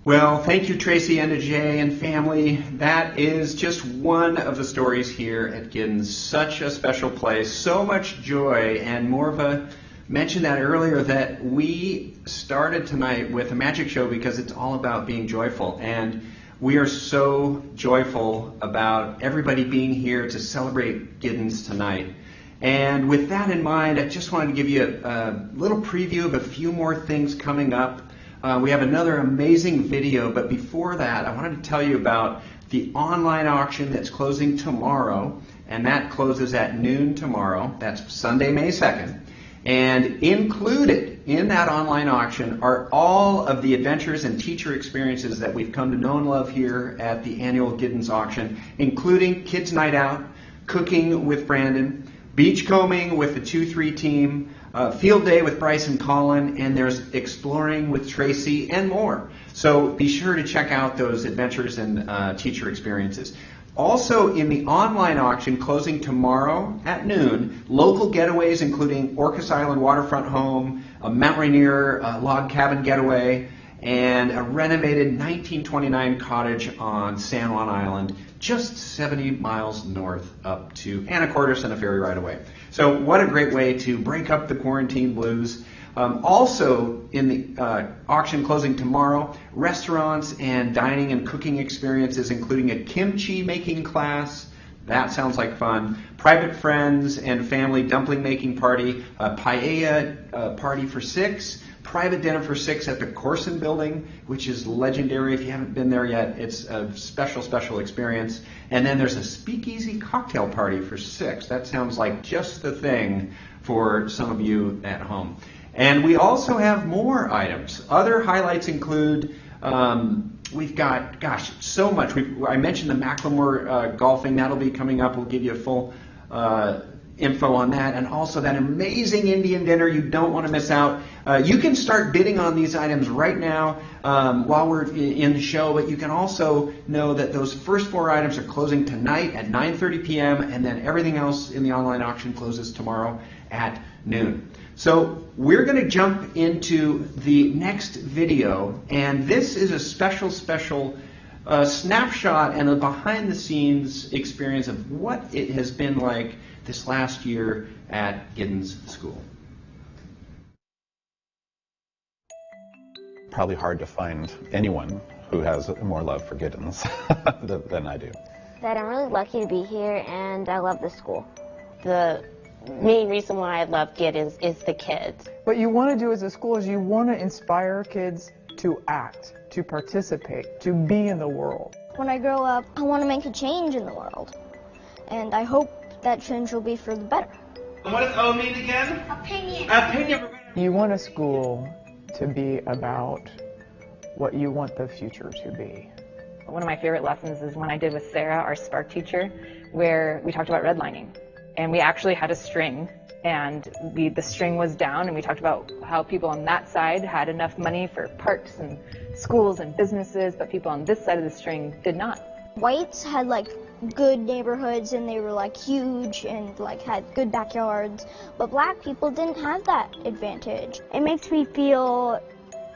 Well, thank you, Tracy and Jay and family. That is just one of the stories here at Giddens. Such a special place, so much joy, and Morva mentioned that earlier that we started tonight with a magic show because it's all about being joyful. And we are so joyful about everybody being here to celebrate Giddens tonight. And with that in mind, I just wanted to give you a little preview of a few more things coming up. We have another amazing video, but before that, I wanted to tell you about the online auction that's closing tomorrow, and that closes at noon tomorrow. That's Sunday, May 2nd. And included in that online auction are all of the adventures and teacher experiences that we've come to know and love here at the annual Giddens auction, including Kids Night Out, Cooking with Brandon, Beachcombing with the 2-3 team, Field Day with Bryce and Colin, and there's Exploring with Tracy and more. So be sure to check out those adventures and teacher experiences. Also in the online auction closing tomorrow at noon, local getaways including Orcas Island Waterfront Home, a Mount Rainier log cabin getaway, and a renovated 1929 cottage on San Juan Island, just 70 miles north up to Anacortes and a ferry ride away. So what a great way to break up the quarantine blues. Also in the auction closing tomorrow, restaurants and dining and cooking experiences including a kimchi making class. That sounds like fun. Private friends and family dumpling making party, a paella party for 6, private dinner for 6 at the Corson building, which is legendary. If you haven't been there yet, it's a special, special experience. And then there's a speakeasy cocktail party for 6. That sounds like just the thing for some of you at home. And we also have more items. Other highlights include, we've got, gosh, so much. I mentioned the Macklemore golfing. That'll be coming up. We'll give you a full info on that. And also that amazing Indian dinner you don't want to miss out. You can start bidding on these items right now while we're in the show, but you can also know that those first 4 items are closing tonight at 9:30 p.m. and then everything else in the online auction closes tomorrow at noon. So we're going to jump into the next video, and this is a special snapshot and a behind-the-scenes experience of what it has been like this last year at Giddens School. Probably hard to find anyone who has more love for Giddens than I do. That I'm really lucky to be here, and I love the school. The main reason why I love Giddens is the kids. What you want to do as a school is you want to inspire kids to act, to participate, to be in the world. When I grow up, I want to make a change in the world, and I hope that change will be for the better. What does O mean again? Opinion. Opinion. You want a school to be about what you want the future to be. One of my favorite lessons is one I did with Sarah, our Spark teacher, where we talked about redlining. And we actually had a string, and the string was down, and we talked about how people on that side had enough money for parks and schools and businesses, but people on this side of the string did not. Whites had like good neighborhoods, and they were like huge and like had good backyards, but black people didn't have that advantage. It makes me feel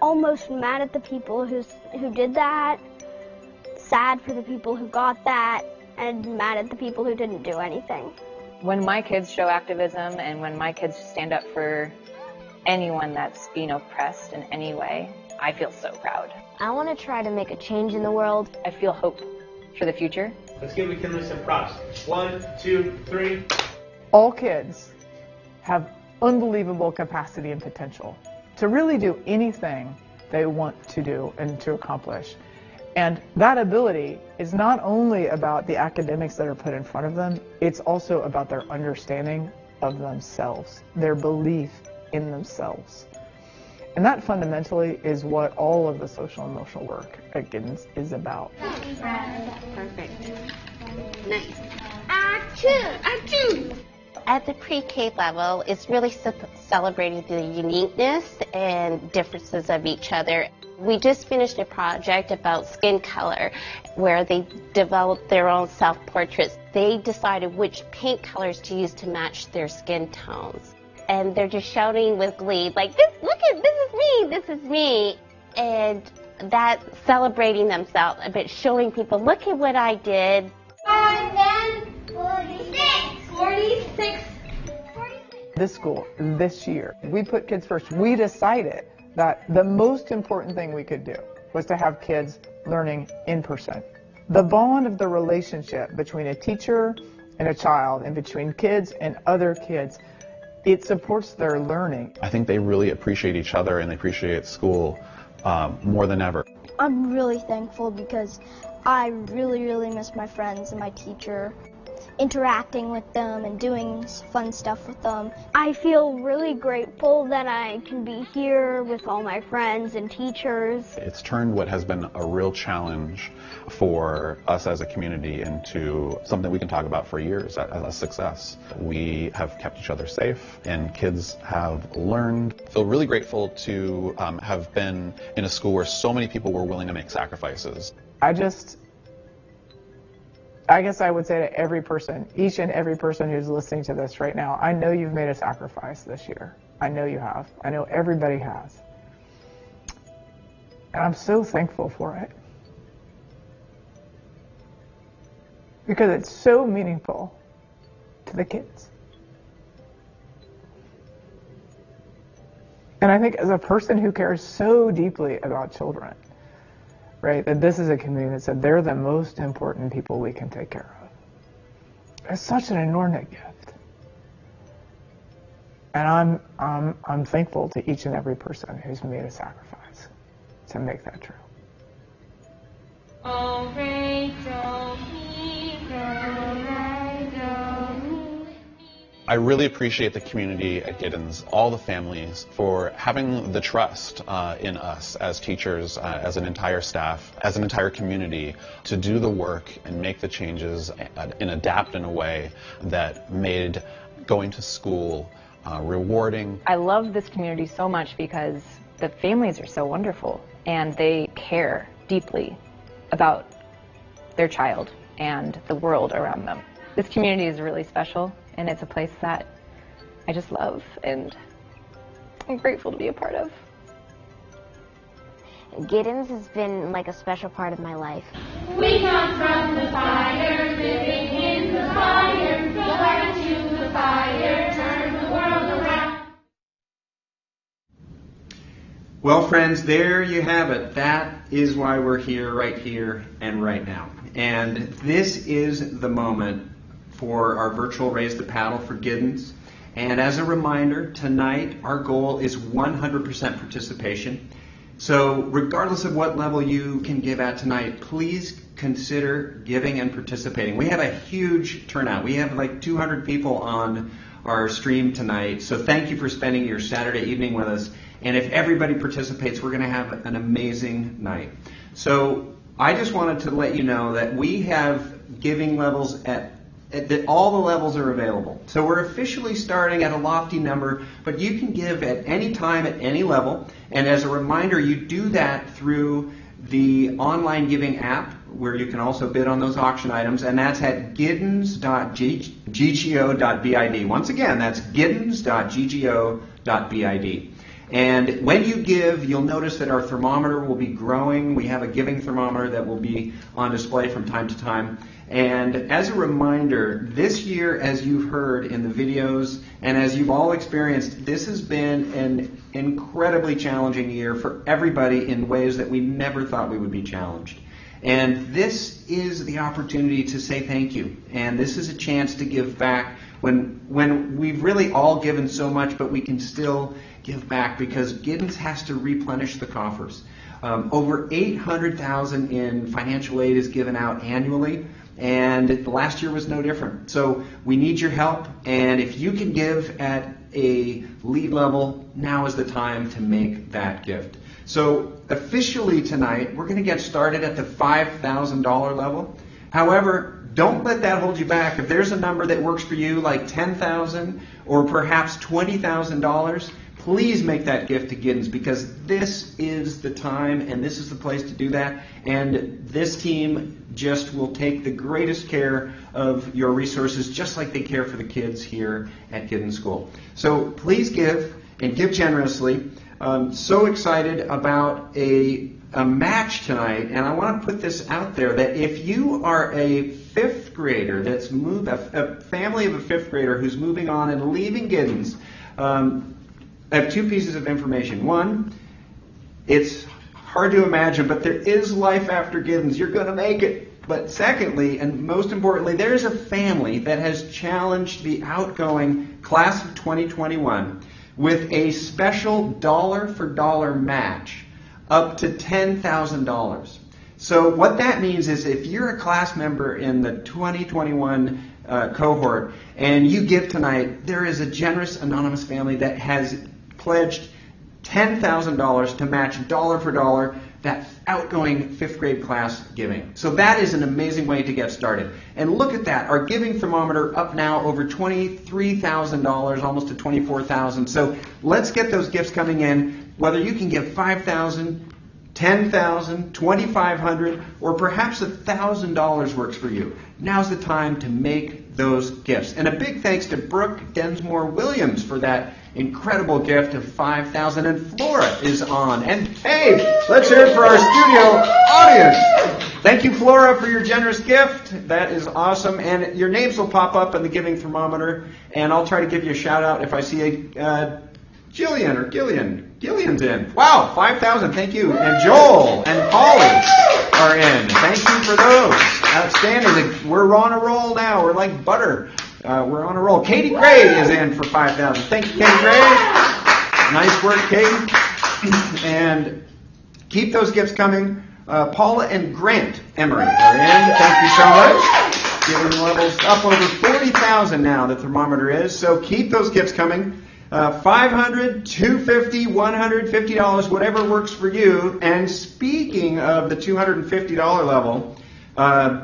almost mad at the people who did that, sad for the people who got that, and mad at the people who didn't do anything. When my kids show activism and when my kids stand up for anyone that's being oppressed in any way, I feel so proud. I want to try to make a change in the world. I feel hope for the future. Let's give McKinley some props. 1, 2, 3. All kids have unbelievable capacity and potential to really do anything they want to do and to accomplish. And that ability is not only about the academics that are put in front of them, it's also about their understanding of themselves, their belief in themselves. And that fundamentally is what all of the social and emotional work at Giddens is about. Perfect. Nice. Achoo! At the pre-K level, it's really celebrating the uniqueness and differences of each other. We just finished a project about skin color where they developed their own self-portraits. They decided which paint colors to use to match their skin tones. And they're just shouting with glee, like, this is me, this is me. And that celebrating themselves, a bit showing people, look at what I did. 46. This school, this year, we put kids first. We decided that the most important thing we could do was to have kids learning in person. The bond of the relationship between a teacher and a child and between kids and other kids, it supports their learning. I think they really appreciate each other and they appreciate school more than ever. I'm really thankful because I really miss my friends and my teacher. Interacting with them and doing fun stuff with them. I feel really grateful that I can be here with all my friends and teachers. It's turned what has been a real challenge for us as a community into something we can talk about for years as a success. We have kept each other safe and kids have learned. I feel really grateful to have been in a school where so many people were willing to make sacrifices. I guess I would say to every person, each and every person who's listening to this right now, I know you've made a sacrifice this year. I know you have. I know everybody has. And I'm so thankful for it. Because it's so meaningful to the kids. And I think as a person who cares so deeply about children, right, that this is a community that said they're the most important people we can take care of. It's such an inordinate gift. And I'm thankful to each and every person who's made a sacrifice to make that true. Oh, Rachel, I really appreciate the community at Giddens, all the families, for having the trust in us as teachers, as an entire staff, as an entire community, to do the work and make the changes and adapt in a way that made going to school rewarding. I love this community so much because the families are so wonderful and they care deeply about their child and the world around them. This community is really special. And it's a place that I just love and I'm grateful to be a part of. Giddens has been like a special part of my life. We come from the fire, living in the fire, born to the fire, turn the world around. Well, friends, there you have it. That is why we're here, and right now. And this is the moment for our virtual Raise the Paddle for Giddens. And as a reminder, tonight our goal is 100% participation. So regardless of what level you can give at tonight, please consider giving and participating. We had a huge turnout. We have like 200 people on our stream tonight. So thank you for spending your Saturday evening with us. And if everybody participates, we're going to have an amazing night. So I just wanted to let you know that we have giving levels that all the levels are available. So we're officially starting at a lofty number, but you can give at any time at any level. And as a reminder, you do that through the online giving app, where you can also bid on those auction items, and that's at giddens.ggo.bid. Once again, that's giddens.ggo.bid. And when you give, you'll notice that our thermometer will be growing. We have a giving thermometer that will be on display from time to time. And as a reminder, this year, as you've heard in the videos and as you've all experienced, this has been an incredibly challenging year for everybody in ways that we never thought we would be challenged. And this is the opportunity to say thank you. And this is a chance to give back when we've really all given so much, but we can still give back because Giddens has to replenish the coffers. Over $800,000 in financial aid is given out annually. And last year was no different. So we need your help, and if you can give at a lead level, now is the time to make that gift. So officially tonight, we're going to get started at the $5,000 level. However, don't let that hold you back. If there's a number that works for you, like $10,000 or perhaps $20,000, please make that gift to Giddens, because this is the time and this is the place to do that. And this team just will take the greatest care of your resources, just like they care for the kids here at Giddens School. So please give, and give generously. So excited about a match tonight, and I want to put this out there that if you are a fifth grader that's moved, a family of a fifth grader who's moving on and leaving Giddens, I have two pieces of information. One, it's hard to imagine, but there is life after Giddens. You're going to make it. But secondly, and most importantly, there's a family that has challenged the outgoing class of 2021 with a special dollar-for-dollar match up to $10,000. So what that means is if you're a class member in the 2021 cohort and you give tonight, there is a generous anonymous family that has pledged $10,000 to match dollar for dollar that outgoing fifth grade class giving. So that is an amazing way to get started. And look at that, our giving thermometer up now over $23,000, almost to $24,000. So let's get those gifts coming in, whether you can give $5,000, $10,000, $2,500, or perhaps $1,000 works for you. Now's the time to make those gifts. And a big thanks to Brooke Densmore Williams for that incredible gift of $5,000. And Flora is on. And hey, let's hear it for our studio audience. Thank you, Flora, for your generous gift. That is awesome. And your names will pop up in the giving thermometer. And I'll try to give you a shout out if I see a Jillian or Gillian. Gillian's in. Wow, 5,000. Thank you. And Joel and Polly are in. Thank you for those. Outstanding. We're on a roll now. We're like butter. We're on a roll. Katie Gray is in for 5,000. Thank you, Katie Gray. Nice work, Katie. And keep those gifts coming. Paula and Grant Emery are in. Thank you so much. Giving levels up over 40,000 now, the thermometer is. So keep those gifts coming. $500, $250, $150, whatever works for you. And speaking of the $250 level,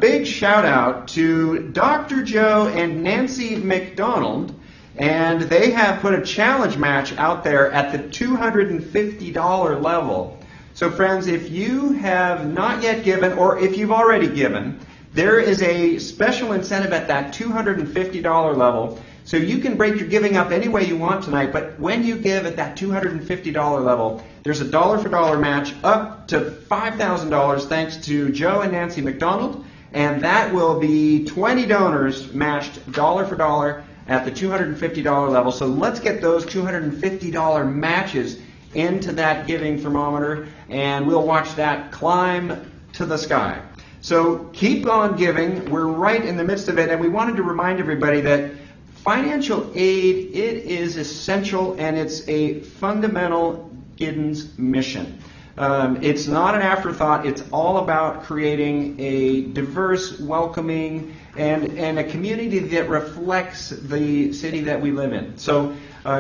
big shout out to Dr. Joe and Nancy McDonald, and they have put a challenge match out there at the $250 level. So friends, if you have not yet given, or if you've already given, there is a special incentive at that $250 level. So you can break your giving up any way you want tonight, but when you give at that $250 level, there's a dollar for dollar match up to $5,000 thanks to Joe and Nancy McDonald, and that will be 20 donors matched dollar for dollar at the $250 level. So let's get those $250 matches into that giving thermometer, and we'll watch that climb to the sky. So keep on giving. We're right in the midst of it, and we wanted to remind everybody that financial aid, it is essential, and it's a fundamental Giddens mission. It's not an afterthought. It's all about creating a diverse, welcoming, and a community that reflects the city that we live in. So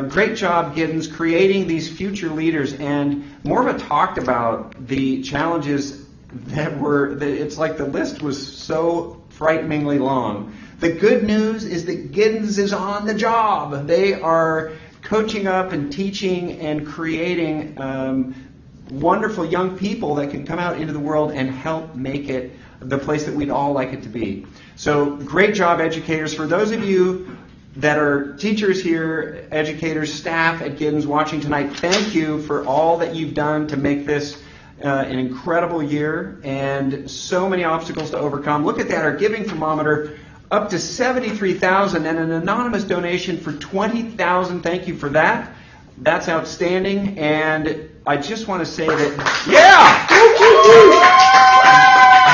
great job, Giddens, creating these future leaders. And Morva talked about the challenges that were, it's like the list was so frighteningly long. The good news is that Giddens is on the job. They are coaching up and teaching and creating wonderful young people that can come out into the world and help make it the place that we'd all like it to be. So great job, educators. For those of you that are teachers here, educators, staff at Giddens watching tonight, thank you for all that you've done to make this an incredible year and so many obstacles to overcome. Look at that, our giving thermometer up to 73,000 and an anonymous donation for 20,000. Thank you for that. That's outstanding. And I just want to say that,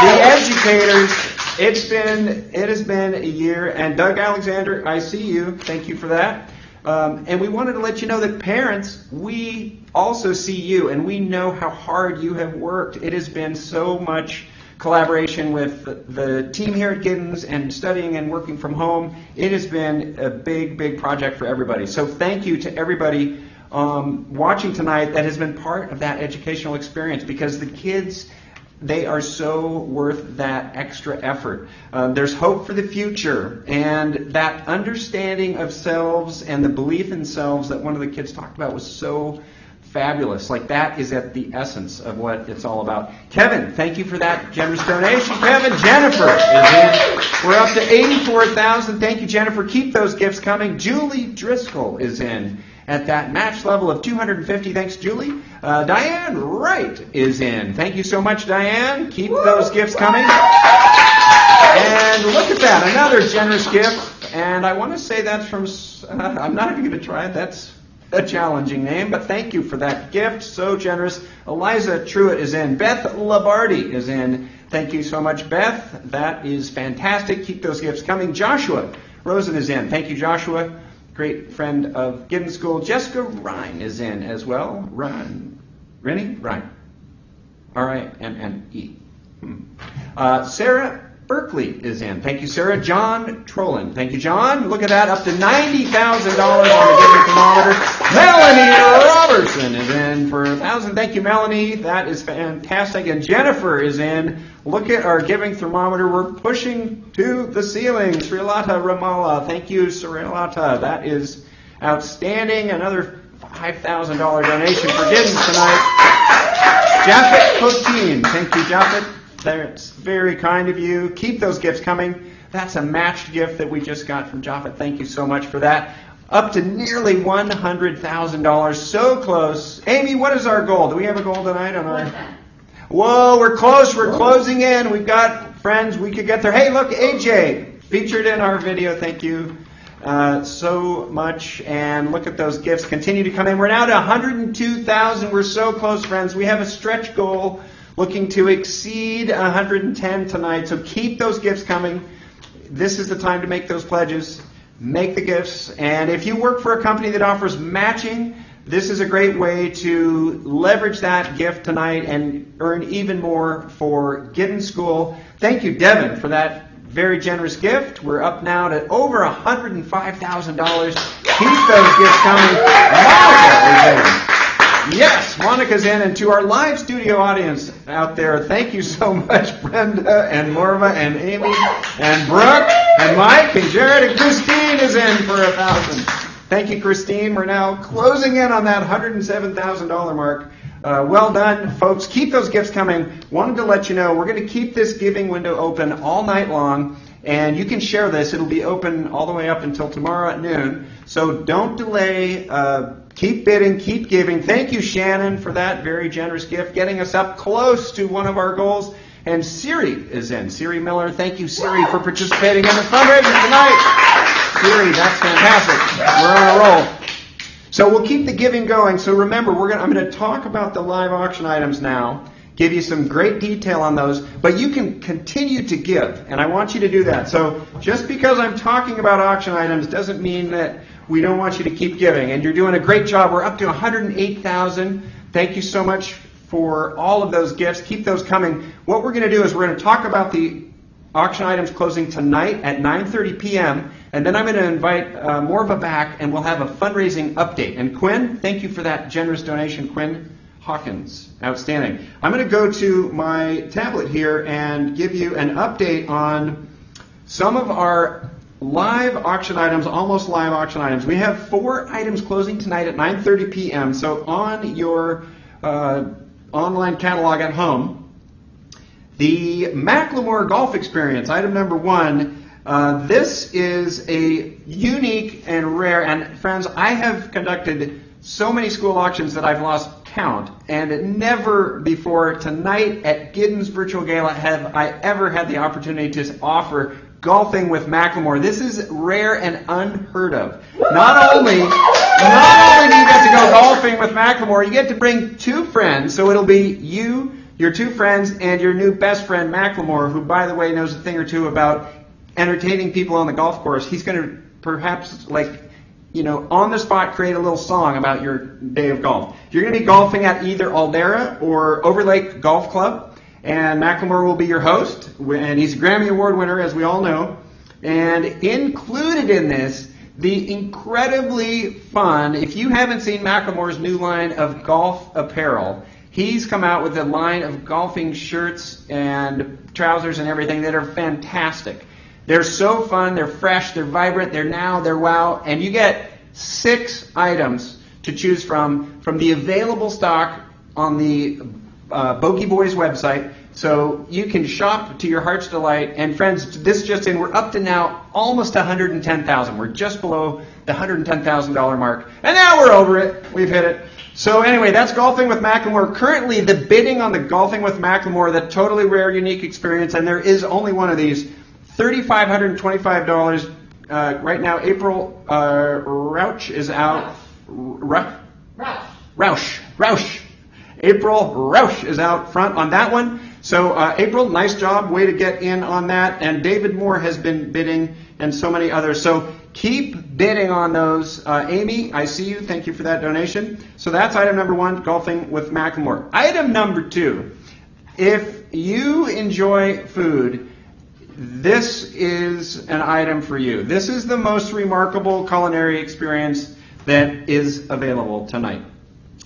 the educators, it has been a year. And Doug Alexander, I see you. Thank you for that. And we wanted to let you know that parents, we also see you, and we know how hard you have worked. It has been so much collaboration with the team here at Giddens and studying and working from home. It has been a big, big project for everybody. So thank you to everybody watching tonight that has been part of that educational experience, because the kids, they are so worth that extra effort. There's hope for the future, and that understanding of selves and the belief in selves that one of the kids talked about was so fabulous. Like, that is at the essence of what it's all about. Kevin, thank you for that generous donation. Kevin, Jennifer is in. We're up to 84,000. Thank you, Jennifer. Keep those gifts coming. Julie Driscoll is in. at that match level of $250. Thanks, Julie. Diane Wright is in. Thank you so much, Diane. Keep those gifts coming. And look at that, another generous gift. And I want to say that's from, I'm not even going to try it. That's a challenging name, but thank you for that gift. So generous. Eliza Truitt is in. Beth Labardi is in. Thank you so much, Beth. That is fantastic. Keep those gifts coming. Joshua Rosen is in. Thank you, Joshua. Great friend of Giddens School. Jessica Ryan is in as well. Ryan. Ryan. R-I-N-N-E. Sarah Berkeley is in. Thank you, Sarah. John Trolin. Thank you, John. Look at that. Up to $90,000 on the giving thermometer. Melanie Robertson is in for $1,000. Thank you, Melanie. That is fantastic. And Jennifer is in. Look at our giving thermometer. We're pushing to the ceiling. Srilata Ramala. Thank you, Srilata. That is outstanding. Another $5,000 donation for Giddens tonight. Japhet Poteen. Thank you, Japhet. That's very kind of you. Keep those gifts coming. That's a matched gift that we just got from Japhet. Thank you so much for that. Up to nearly $100,000. So close. Amy, what is our goal? Do we have a goal tonight on our... Whoa, we're close. We're closing in. We've got friends. We could get there. Hey, look, AJ, featured in our video. Thank you so much. And look at those gifts. Continue to come in. We're now to $102,000. We're so close, friends. We have a stretch goal looking to exceed 110 tonight. So keep those gifts coming. This is the time to make those pledges. Make the gifts. And if you work for a company that offers matching, this is a great way to leverage that gift tonight and earn even more for Giddens School. Thank you, Devin, for that very generous gift. We're up now to over $105,000. Keep those gifts coming. Monica is in. Yes, Monica's in. And to our live studio audience out there, thank you so much, Brenda and Morva and Amy and Brooke and Mike and Jared and Christine is in for $1,000. Thank you, Christine. We're now closing in on that $107,000 mark. Well done, folks. Keep those gifts coming. Wanted to let you know we're going to keep this giving window open all night long, and you can share this. It'll be open all the way up until tomorrow at noon. So don't delay. Keep bidding. Keep giving. Thank you, Shannon, for that very generous gift, getting us up close to one of our goals. And Siri is in. Siri Miller. Thank you, Siri, for participating in the fundraiser tonight. Siri, that's fantastic. We're on a roll. So we'll keep the giving going. So remember, I'm going to talk about the live auction items now, give you some great detail on those, but you can continue to give, and I want you to do that. So just because I'm talking about auction items doesn't mean that we don't want you to keep giving, and you're doing a great job. We're up to $108,000. Thank you so much for all of those gifts. Keep those coming. What we're going to do is we're going to talk about the auction items closing tonight at 9:30 p.m., and then I'm going to invite Morva back, and we'll have a fundraising update. And Quinn, thank you for that generous donation, Quinn Hawkins. Outstanding. I'm going to go to my tablet here and give you an update on some of our live auction items, almost live auction items. We have 4 items closing tonight at 9:30 p.m., so on your online catalog at home, the Macklemore Golf Experience, item number 1. This is a unique and rare, and friends, I have conducted so many school auctions that I've lost count, and never before tonight at Giddens Virtual Gala have I ever had the opportunity to offer golfing with Macklemore. This is rare and unheard of. Not only do you get to go golfing with Macklemore, you get to bring 2 friends, so it'll be you, your 2 friends, and your new best friend Macklemore, who, by the way, knows a thing or two about entertaining people on the golf course. He's going to perhaps, on the spot, create a little song about your day of golf. You're going to be golfing at either Aldera or Overlake Golf Club, and Macklemore will be your host, and he's a Grammy Award winner, as we all know. And included in this, the incredibly fun, if you haven't seen Macklemore's new line of golf apparel, he's come out with a line of golfing shirts and trousers and everything that are fantastic. They're so fun, they're fresh, they're vibrant, they're now, they're wow, and you get 6 items to choose from the available stock on the Bogey Boys website. So you can shop to your heart's delight. And friends, this just in, we're up to now almost 110,000. We're just below the $110,000 mark. And now we're over it. We've hit it. So anyway, that's Golfing with Macklemore. Currently, the bidding on the Golfing with Macklemore, the totally rare, unique experience, and there is only one of these, $3,525. Right now, April Roush is out. Roush. April Roush is out front on that one. So April, nice job. Way to get in on that. And David Moore has been bidding and so many others. So keep bidding on those. Amy, I see you. Thank you for that donation. So that's item number 1, Golfing with Macklemore. Item number 2, if you enjoy food, this is an item for you. This is the most remarkable culinary experience that is available tonight.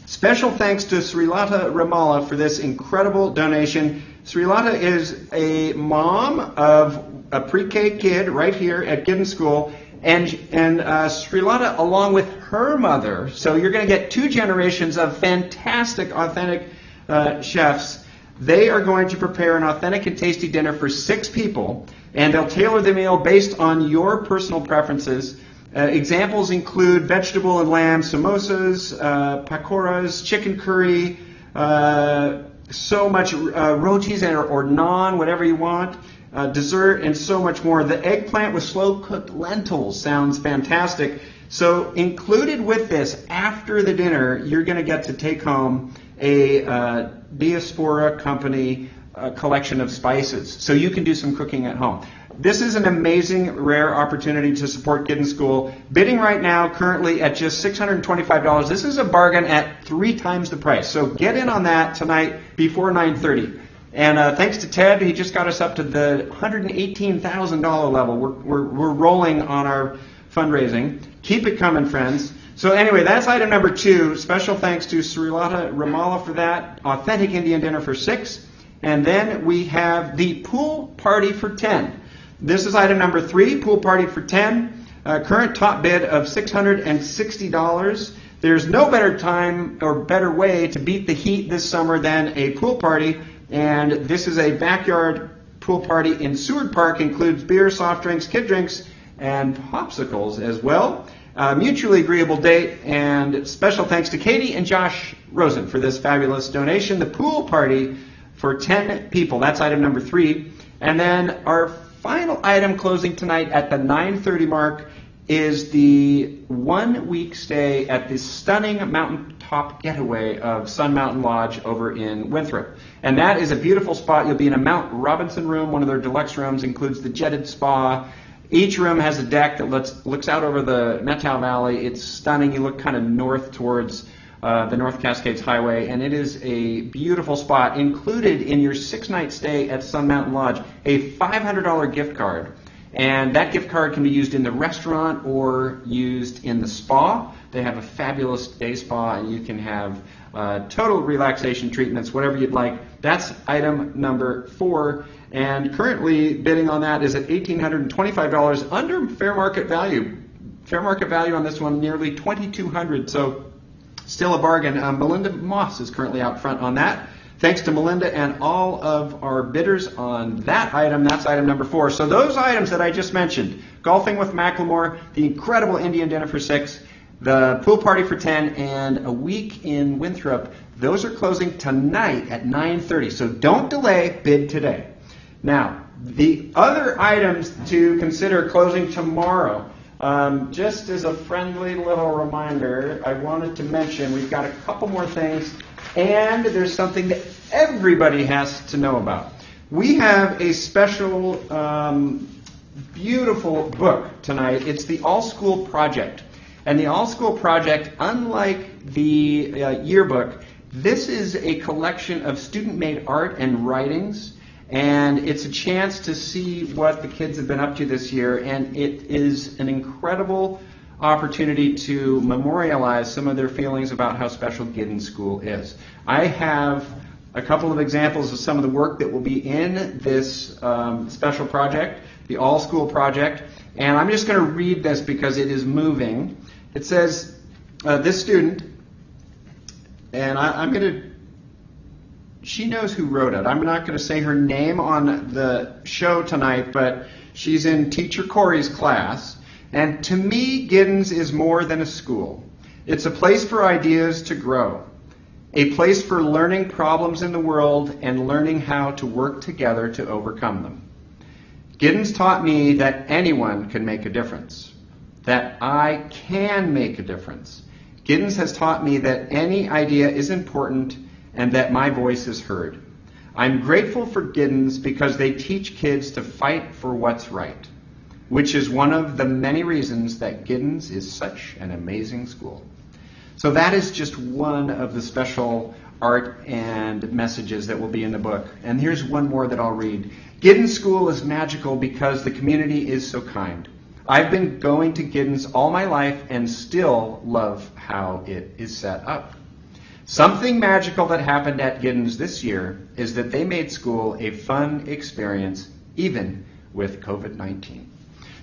Special thanks to Srilata Ramala for this incredible donation. Srilata is a mom of a pre-K kid right here at Giddens School, and Srilata, along with her mother, so you're going to get 2 generations of fantastic, authentic chefs. They are going to prepare an authentic and tasty dinner for 6 people, and they'll tailor the meal based on your personal preferences. Examples include vegetable and lamb samosas, pakoras, chicken curry, so much rotis or naan, whatever you want, dessert, and so much more. The eggplant with slow-cooked lentils sounds fantastic. So included with this, after the dinner, you're going to get to take home a Diaspora Company collection of spices. So you can do some cooking at home. This is an amazing, rare opportunity to support Giddens School. Bidding right now currently at just $625. This is a bargain at 3 times the price. So get in on that tonight before 9:30. And thanks to Ted, he just got us up to the $118,000 level. We're rolling on our fundraising. Keep it coming, friends. So anyway, that's item number 2. Special thanks to Srilata Ramala for that. Authentic Indian dinner for 6. And then we have the pool party for 10. This is item number 3, pool party for 10. Current top bid of $660. There's no better time or better way to beat the heat this summer than a pool party. And this is a backyard pool party in Seward Park. Includes beer, soft drinks, kid drinks, and popsicles as well. Mutually agreeable date. And special thanks to Katie and Josh Rosen for this fabulous donation. The pool party for 10 people. That's item number 3. And then our final item closing tonight at the 9:30 mark is the 1-week stay at the stunning mountaintop getaway of Sun Mountain Lodge over in Winthrop. And that is a beautiful spot. You'll be in a Mount Robinson room. One of their deluxe rooms includes the jetted spa. Each room has a deck that looks out over the Methow Valley. It's stunning. You look kind of north towards the North Cascades Highway, and it is a beautiful spot. Included in your 6-night stay at Sun Mountain Lodge, a $500 gift card. And that gift card can be used in the restaurant or used in the spa. They have a fabulous day spa, and you can have total relaxation treatments, whatever you'd like. That's item number 4. And currently bidding on that is at $1,825 under fair market value. Fair market value on this one, nearly $2,200. So still a bargain. Melinda Moss is currently out front on that. Thanks to Melinda and all of our bidders on that item. That's item number 4. So those items that I just mentioned, Golfing with Macklemore, the incredible Indian dinner for 6, the pool party for 10, and a week in Winthrop, those are closing tonight at 9:30. So don't delay, bid today. Now, the other items to consider closing tomorrow. Just as a friendly little reminder, I wanted to mention we've got a couple more things, and there's something that everybody has to know about. We have a special, beautiful book tonight. It's the All School Project. And the All School Project, unlike the yearbook, this is a collection of student-made art and writings. And it's a chance to see what the kids have been up to this year, and it is an incredible opportunity to memorialize some of their feelings about how special Giddens School is. I have a couple of examples of some of the work that will be in this special project, the All School Project, and I'm just going to read this because it is moving. It says, this student, and I'm going to she knows who wrote it. I'm not going to say her name on the show tonight, but she's in Teacher Corey's class. And to me, Giddens is more than a school. It's a place for ideas to grow, a place for learning problems in the world and learning how to work together to overcome them. Giddens taught me that anyone can make a difference, that I can make a difference. Giddens has taught me that any idea is important and that my voice is heard. I'm grateful for Giddens because they teach kids to fight for what's right, which is one of the many reasons that Giddens is such an amazing school. So that is just one of the special art and messages that will be in the book. And here's one more that I'll read. Giddens School is magical because the community is so kind. I've been going to Giddens all my life and still love how it is set up. Something magical that happened at Giddens this year is that they made school a fun experience, even with COVID-19.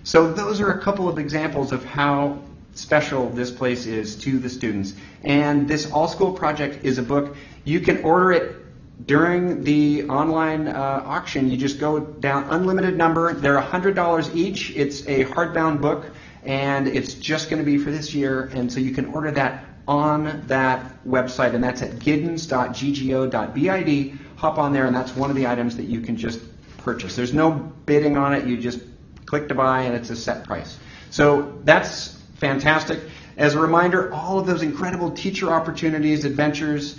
So those are a couple of examples of how special this place is to the students. And this All School Project is a book. You can order it during the online auction. You just go down, unlimited number. They're $100 each. It's a hardbound book, and it's just going to be for this year. And so you can order that on that website, and that's at giddens.ggo.bid. Hop on there, and that's one of the items that you can just purchase. There's no bidding on it. You just click to buy, and it's a set price. So that's fantastic. As a reminder, all of those incredible teacher opportunities, adventures,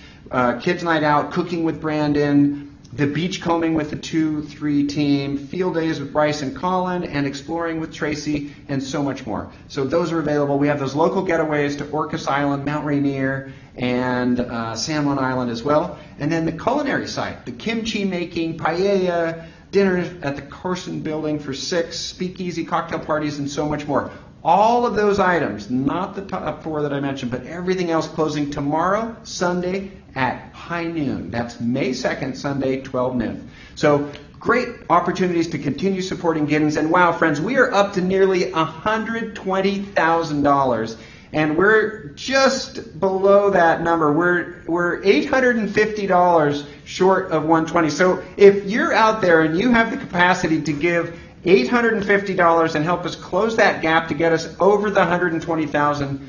Kids Night Out, Cooking with Brandon, the beachcombing with the 2-3 team, field days with Bryce and Colin, and exploring with Tracy, and so much more. So those are available. We have those local getaways to Orcas Island, Mount Rainier, and San Juan Island as well. And then the culinary side, the kimchi making, paella, dinner at the Carson Building for 6, speakeasy cocktail parties, and so much more. All of those items, not the top 4 that I mentioned, but everything else closing tomorrow, Sunday, at high noon. That's May 2nd, Sunday, 12 noon. So great opportunities to continue supporting Giddens. And wow, friends, we are up to nearly $120,000. And we're just below that number. We're $850 short of 120. So if you're out there and you have the capacity to give $850 and help us close that gap to get us over the $120,000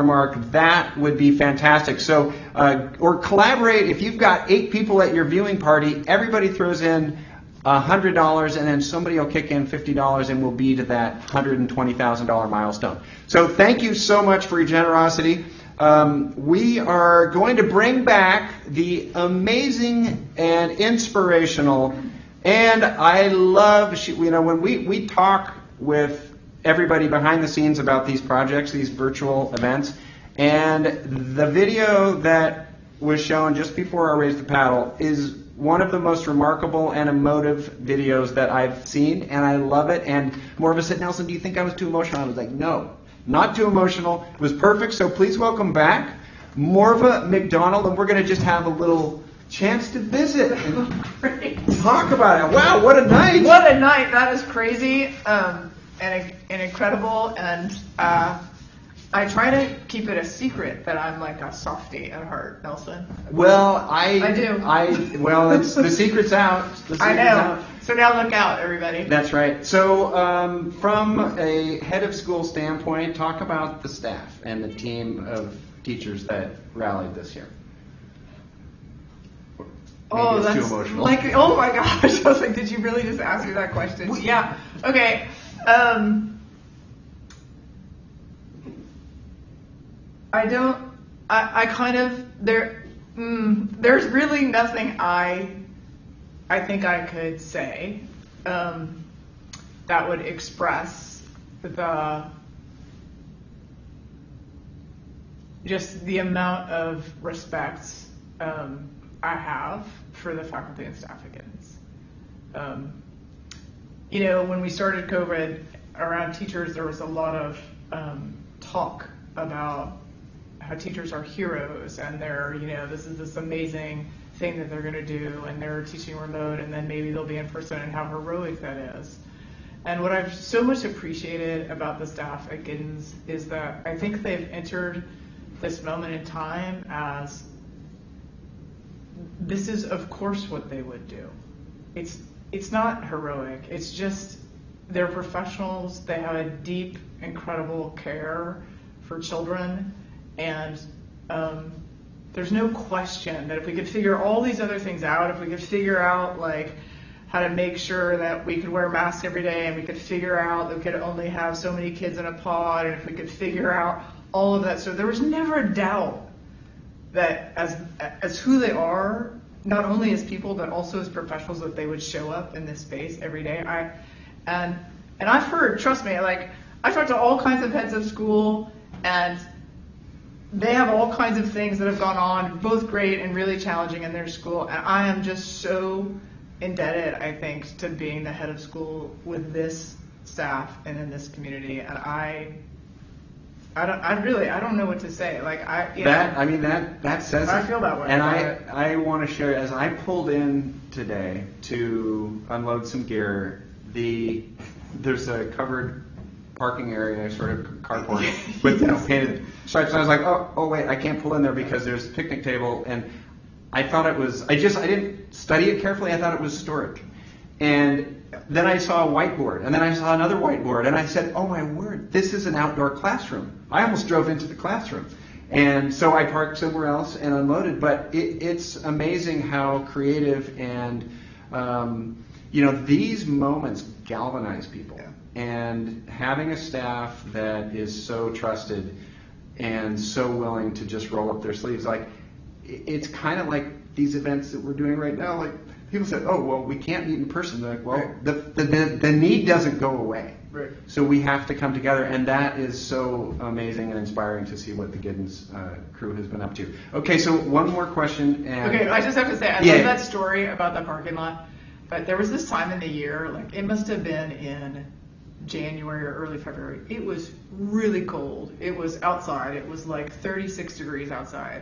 mark, that would be fantastic. So, or collaborate. If you've got 8 people at your viewing party, everybody throws in $100, and then somebody will kick in $50, and we'll be to that $120,000 milestone. So thank you so much for your generosity. We are going to bring back the amazing and inspirational, and I love, when we talk with everybody behind the scenes about these projects, these virtual events, and the video that was shown just before our Raise the Paddle is one of the most remarkable and emotive videos that I've seen, and I love it. And Morva said, Nelson, do you think I was too emotional? I was like, no, not too emotional. It was perfect. So please welcome back Morva McDonald, and we're going to just have a little chance to visit and talk about it. Wow, what a night! What a night! That is crazy and incredible. And I try to keep it a secret that I'm like a softie at heart, Nelson. Well, I do. Well, it's the secret's out. I know. So now look out, everybody. That's right. So from a head of school standpoint, talk about the staff and the team of teachers that rallied this year. Maybe it's that's too emotional. like, oh my gosh. I was like, did you really just ask me that question? Well, yeah. Okay. There's really nothing I think I could say that would express just the amount of respect I have for the faculty and staff at Giddens. When we started COVID around teachers, there was a lot of talk about how teachers are heroes and they're, this is this amazing thing that they're going to do, and they're teaching remote, and then maybe they'll be in person, and how heroic that is. And what I've so much appreciated about the staff at Giddens is that I think they've entered this moment in time as this is of course what they would do. It's not heroic. It's just they're professionals. They have a deep, incredible care for children, and there's no question that if we could figure all these other things out, if we could figure out like how to make sure that we could wear masks every day, and we could figure out that we could only have so many kids in a pod, and if we could figure out all of that, so there was never a doubt that as who they are, not only as people but also as professionals, that they would show up in this space every day. And I've heard, trust me, like I talked to all kinds of heads of school, and they have all kinds of things that have gone on, both great and really challenging in their school. And I am just so indebted, I think, to being the head of school with this staff and in this community. And I don't know what to say. Like that says I it. feel that way. And I want to share, as I pulled in today to unload some gear, there's a covered parking area, sort of carport with painted stripes. And I was like, oh wait, I can't pull in there because there's a picnic table. And I thought it was, I didn't study it carefully. I thought it was storage. And then I saw a whiteboard, and then I saw another whiteboard, and I said, oh my word, this is an outdoor classroom. I almost drove into the classroom. And so I parked somewhere else and unloaded. But it's amazing how creative and, these moments galvanize people. And having a staff that is so trusted and so willing to just roll up their sleeves, like it's kind of like these events that we're doing right now. Like people said, oh well, we can't meet in person. They're like, well, right. the need doesn't go away. Right. So we have to come together, and that is so amazing and inspiring to see what the Giddens crew has been up to. Okay, so one more question. Okay, I just have to say, I love that story about the parking lot. But there was this time in the year, like it must have been in January or early February. It was really cold. It was outside. It was like 36 degrees outside.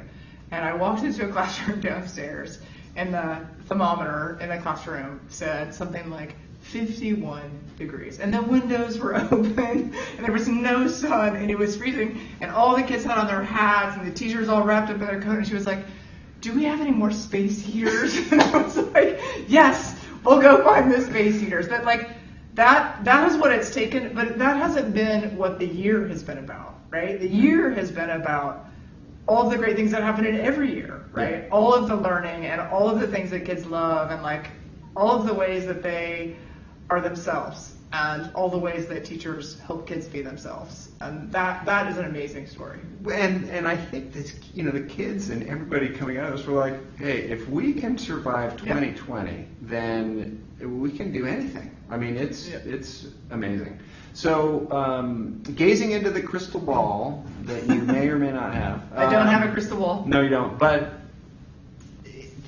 And I walked into a classroom downstairs, and the thermometer in the classroom said something like 51 degrees. And the windows were open, and there was no sun, and it was freezing. And all the kids had on their hats, and the teachers all wrapped up in their coat. And she was like, do we have any more space heaters? And I was like, yes, we'll go find the space heaters. But like, that is what it's taken, but that hasn't been what the year has been about, right? The year has been about all of the great things that happen in every year, right? Yeah. All of the learning and all of the things that kids love, and like all of the ways that they are themselves, and all the ways that teachers help kids be themselves. And that is an amazing story. And I think this, the kids and everybody coming out of this were like, hey, if we can survive 2020, then we can do anything. I mean, it's amazing. So, gazing into the crystal ball that you may or may not have. I don't have a crystal ball. No, you don't. But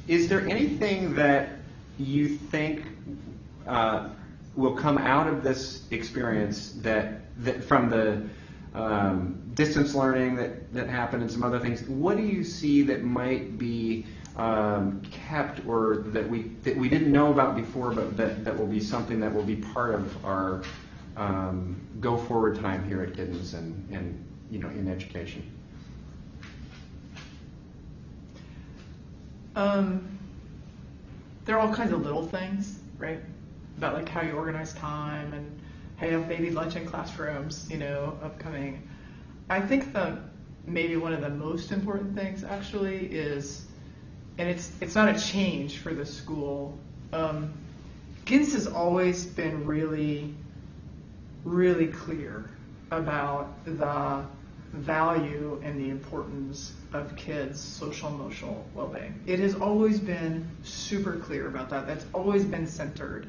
is there anything that you think will come out of this experience that from the distance learning that happened and some other things? What do you see that might be kept, or that we didn't know about before, but that will be something that will be part of our go forward time here at Giddens and in education? There are all kinds of little things, right? About like how you organize time and how you have baby lunch in classrooms, upcoming. I think maybe one of the most important things actually is, and it's not a change for the school. Giddens has always been really, really clear about the value and the importance of kids' social and emotional well-being. It has always been super clear about that. That's always been centered.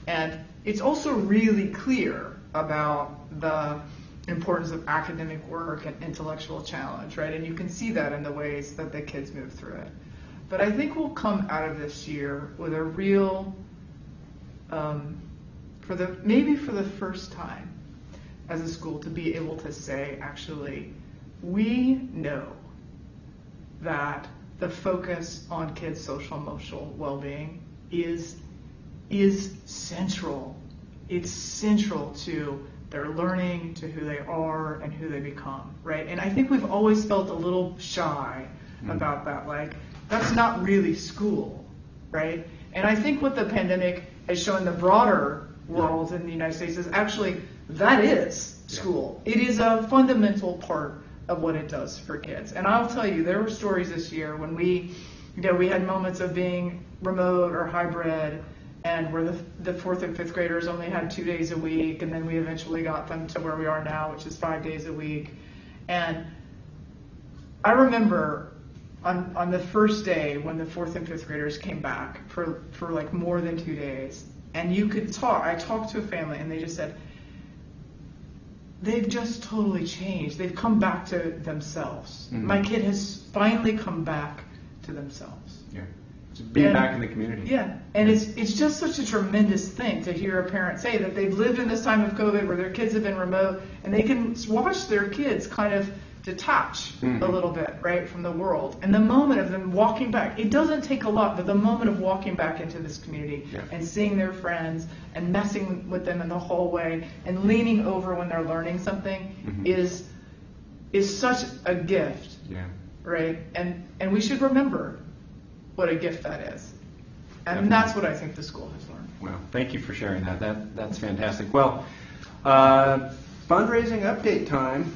And it's also really clear about the importance of academic work and intellectual challenge, right? And you can see that in the ways that the kids move through it. But I think we'll come out of this year with a real, maybe for the first time as a school, to be able to say, actually, we know that the focus on kids' social and emotional well-being is central. It's central to their learning, to who they are and who they become, right? And I think we've always felt a little shy about that. Like, that's not really school, right? And I think what the pandemic has shown the broader world in the United States is actually that is school. It is a fundamental part of what it does for kids. And I'll tell you, there were stories this year when we had moments of being remote or hybrid, and where the 4th and 5th graders only had 2 days a week, and then we eventually got them to where we are now, which is 5 days a week. And I remember on the first day when the 4th and 5th graders came back for like more than 2 days, and you could talk. I talked to a family, and they just said, they've just totally changed. They've come back to themselves. Mm-hmm. My kid has finally come back to themselves. Yeah. Being back in the community. Yeah, and it's just such a tremendous thing to hear a parent say that they've lived in this time of COVID where their kids have been remote, and they can watch their kids kind of detach a little bit, right, from the world. And the moment of them walking back, it doesn't take a lot, but the moment of walking back into this community and seeing their friends and messing with them in the hallway and leaning over when they're learning something is such a gift, right? And we should remember what a gift that is. And that's what I think the school has learned. Well, thank you for sharing that. That's fantastic. Well, fundraising update time.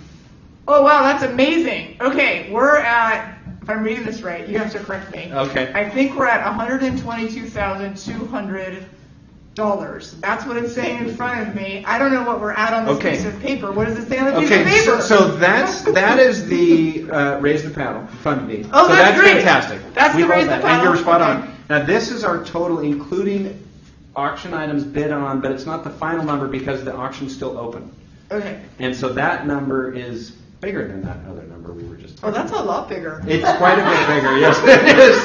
Oh, wow, that's amazing. Okay, we're at, if I'm reading this right, you have to correct me. Okay. I think we're at $122,200. That's what it's saying in front of me. I don't know what we're at on this piece of paper. What does it say on the piece of paper? So that is the Raise the Paddle Fund Me. Oh, so that's great. Fantastic. That's the Raise the Paddle. And you're spot on. Now this is our total, including auction items bid on, but it's not the final number because the auction's still open. Okay. And so that number is bigger than that other number we were just talking that's a lot bigger. It's quite a bit bigger, yes it is.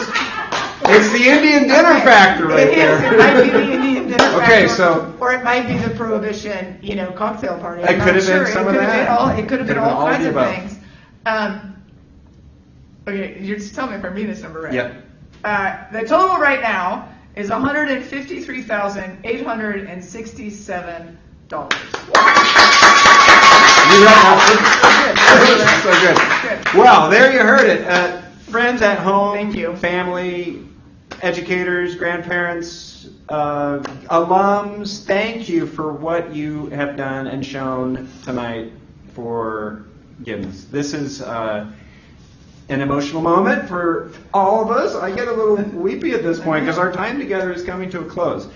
It's the Indian dinner factor right there. It might be the Indian dinner factor. Okay, so. Or it might be the Prohibition, cocktail party. It could have been some of that. It could have been all kinds of things. Okay, you're just telling me if I'm reading this number right. Yep. The total right now is $153,867. So good. Well, there you heard it. Friends at home, thank you. Family, educators, grandparents, alums, thank you for what you have done and shown tonight for Giddens. This is an emotional moment for all of us. I get a little weepy at this point because our time together is coming to a close.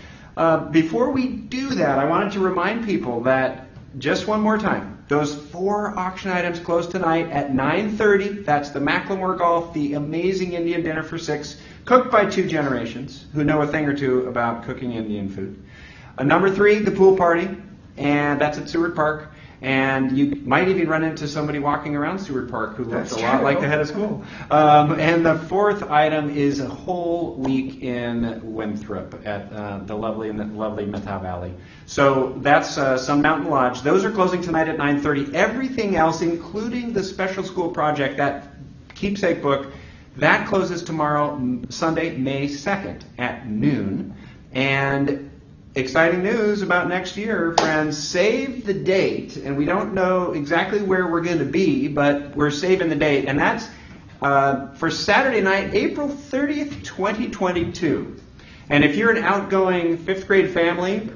Before we do that, I wanted to remind people that just one more time, those 4 auction items close tonight at 9:30. That's the Macklemore Golf, the amazing Indian dinner for 6, cooked by 2 generations who know a thing or two about cooking Indian food. Number 3, the pool party, and that's at Seward Park. And you might even run into somebody walking around Seward Park who looks a lot like the head of school. And the 4th item is a whole week in Winthrop at the lovely Methow Valley. So that's Sun Mountain Lodge. Those are closing tonight at 9:30. Everything else, including the special school project, that keepsake book, that closes tomorrow, Sunday, May 2nd at noon. And exciting news about next year, friends. Save the date, and we don't know exactly where we're going to be, but we're saving the date, and that's for Saturday night, April 30th, 2022. And if you're an outgoing 5th grade family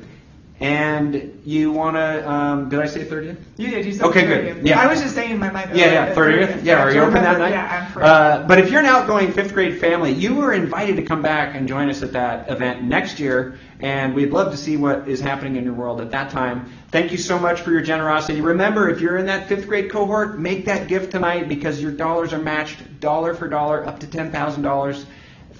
and you want to, did I say 30th? You did. You said okay, 30th. Good. Yeah. I was just saying in my mind. 30th. Yeah, are you open that night? Yeah, I'm free. But if you're an outgoing 5th grade family, you are invited to come back and join us at that event next year, and we'd love to see what is happening in your world at that time. Thank you so much for your generosity. Remember, if you're in that 5th grade cohort, make that gift tonight because your dollars are matched dollar for dollar up to $10,000.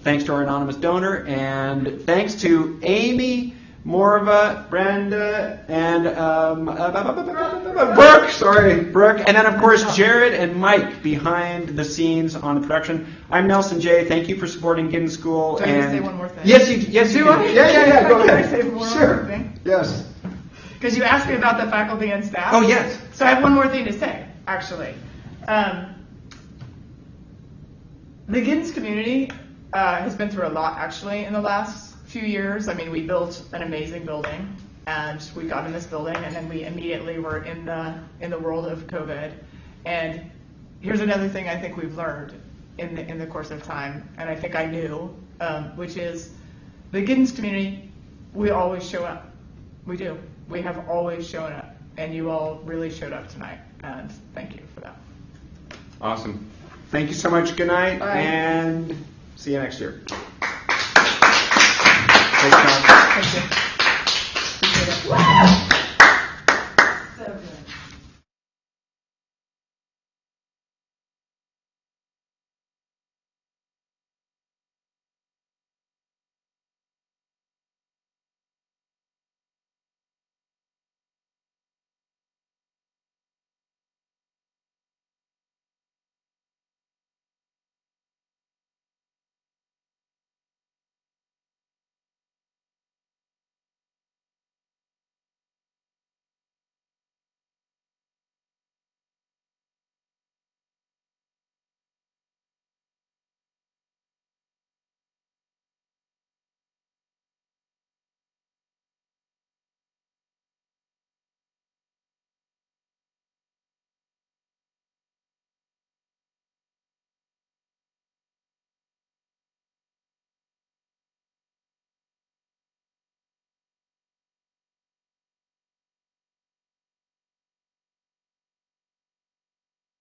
Thanks to our anonymous donor, and thanks to Amy, Morva, Brenda, and Brooke, and then of course Jared and Mike behind the scenes on the production. I'm Nelson J. Thank you for supporting Giddens School. Do I need to say one more thing? Yes, you do. Yeah. Go ahead. Can I say one more thing? Yes. Because you asked me about the faculty and staff. Oh yes. So I have one more thing to say, actually. The Giddens community has been through a lot, actually, in the last few years. I mean, we built an amazing building, and we got in this building, and then we immediately were in the world of COVID. And here's another thing I think we've learned in the course of time, and I think I knew, which is the Giddens community, we always show up. We do. We have always shown up, and you all really showed up tonight, and thank you for that. Awesome. Thank you so much. Good night, Bye. and see you next year. Great job. Thank you.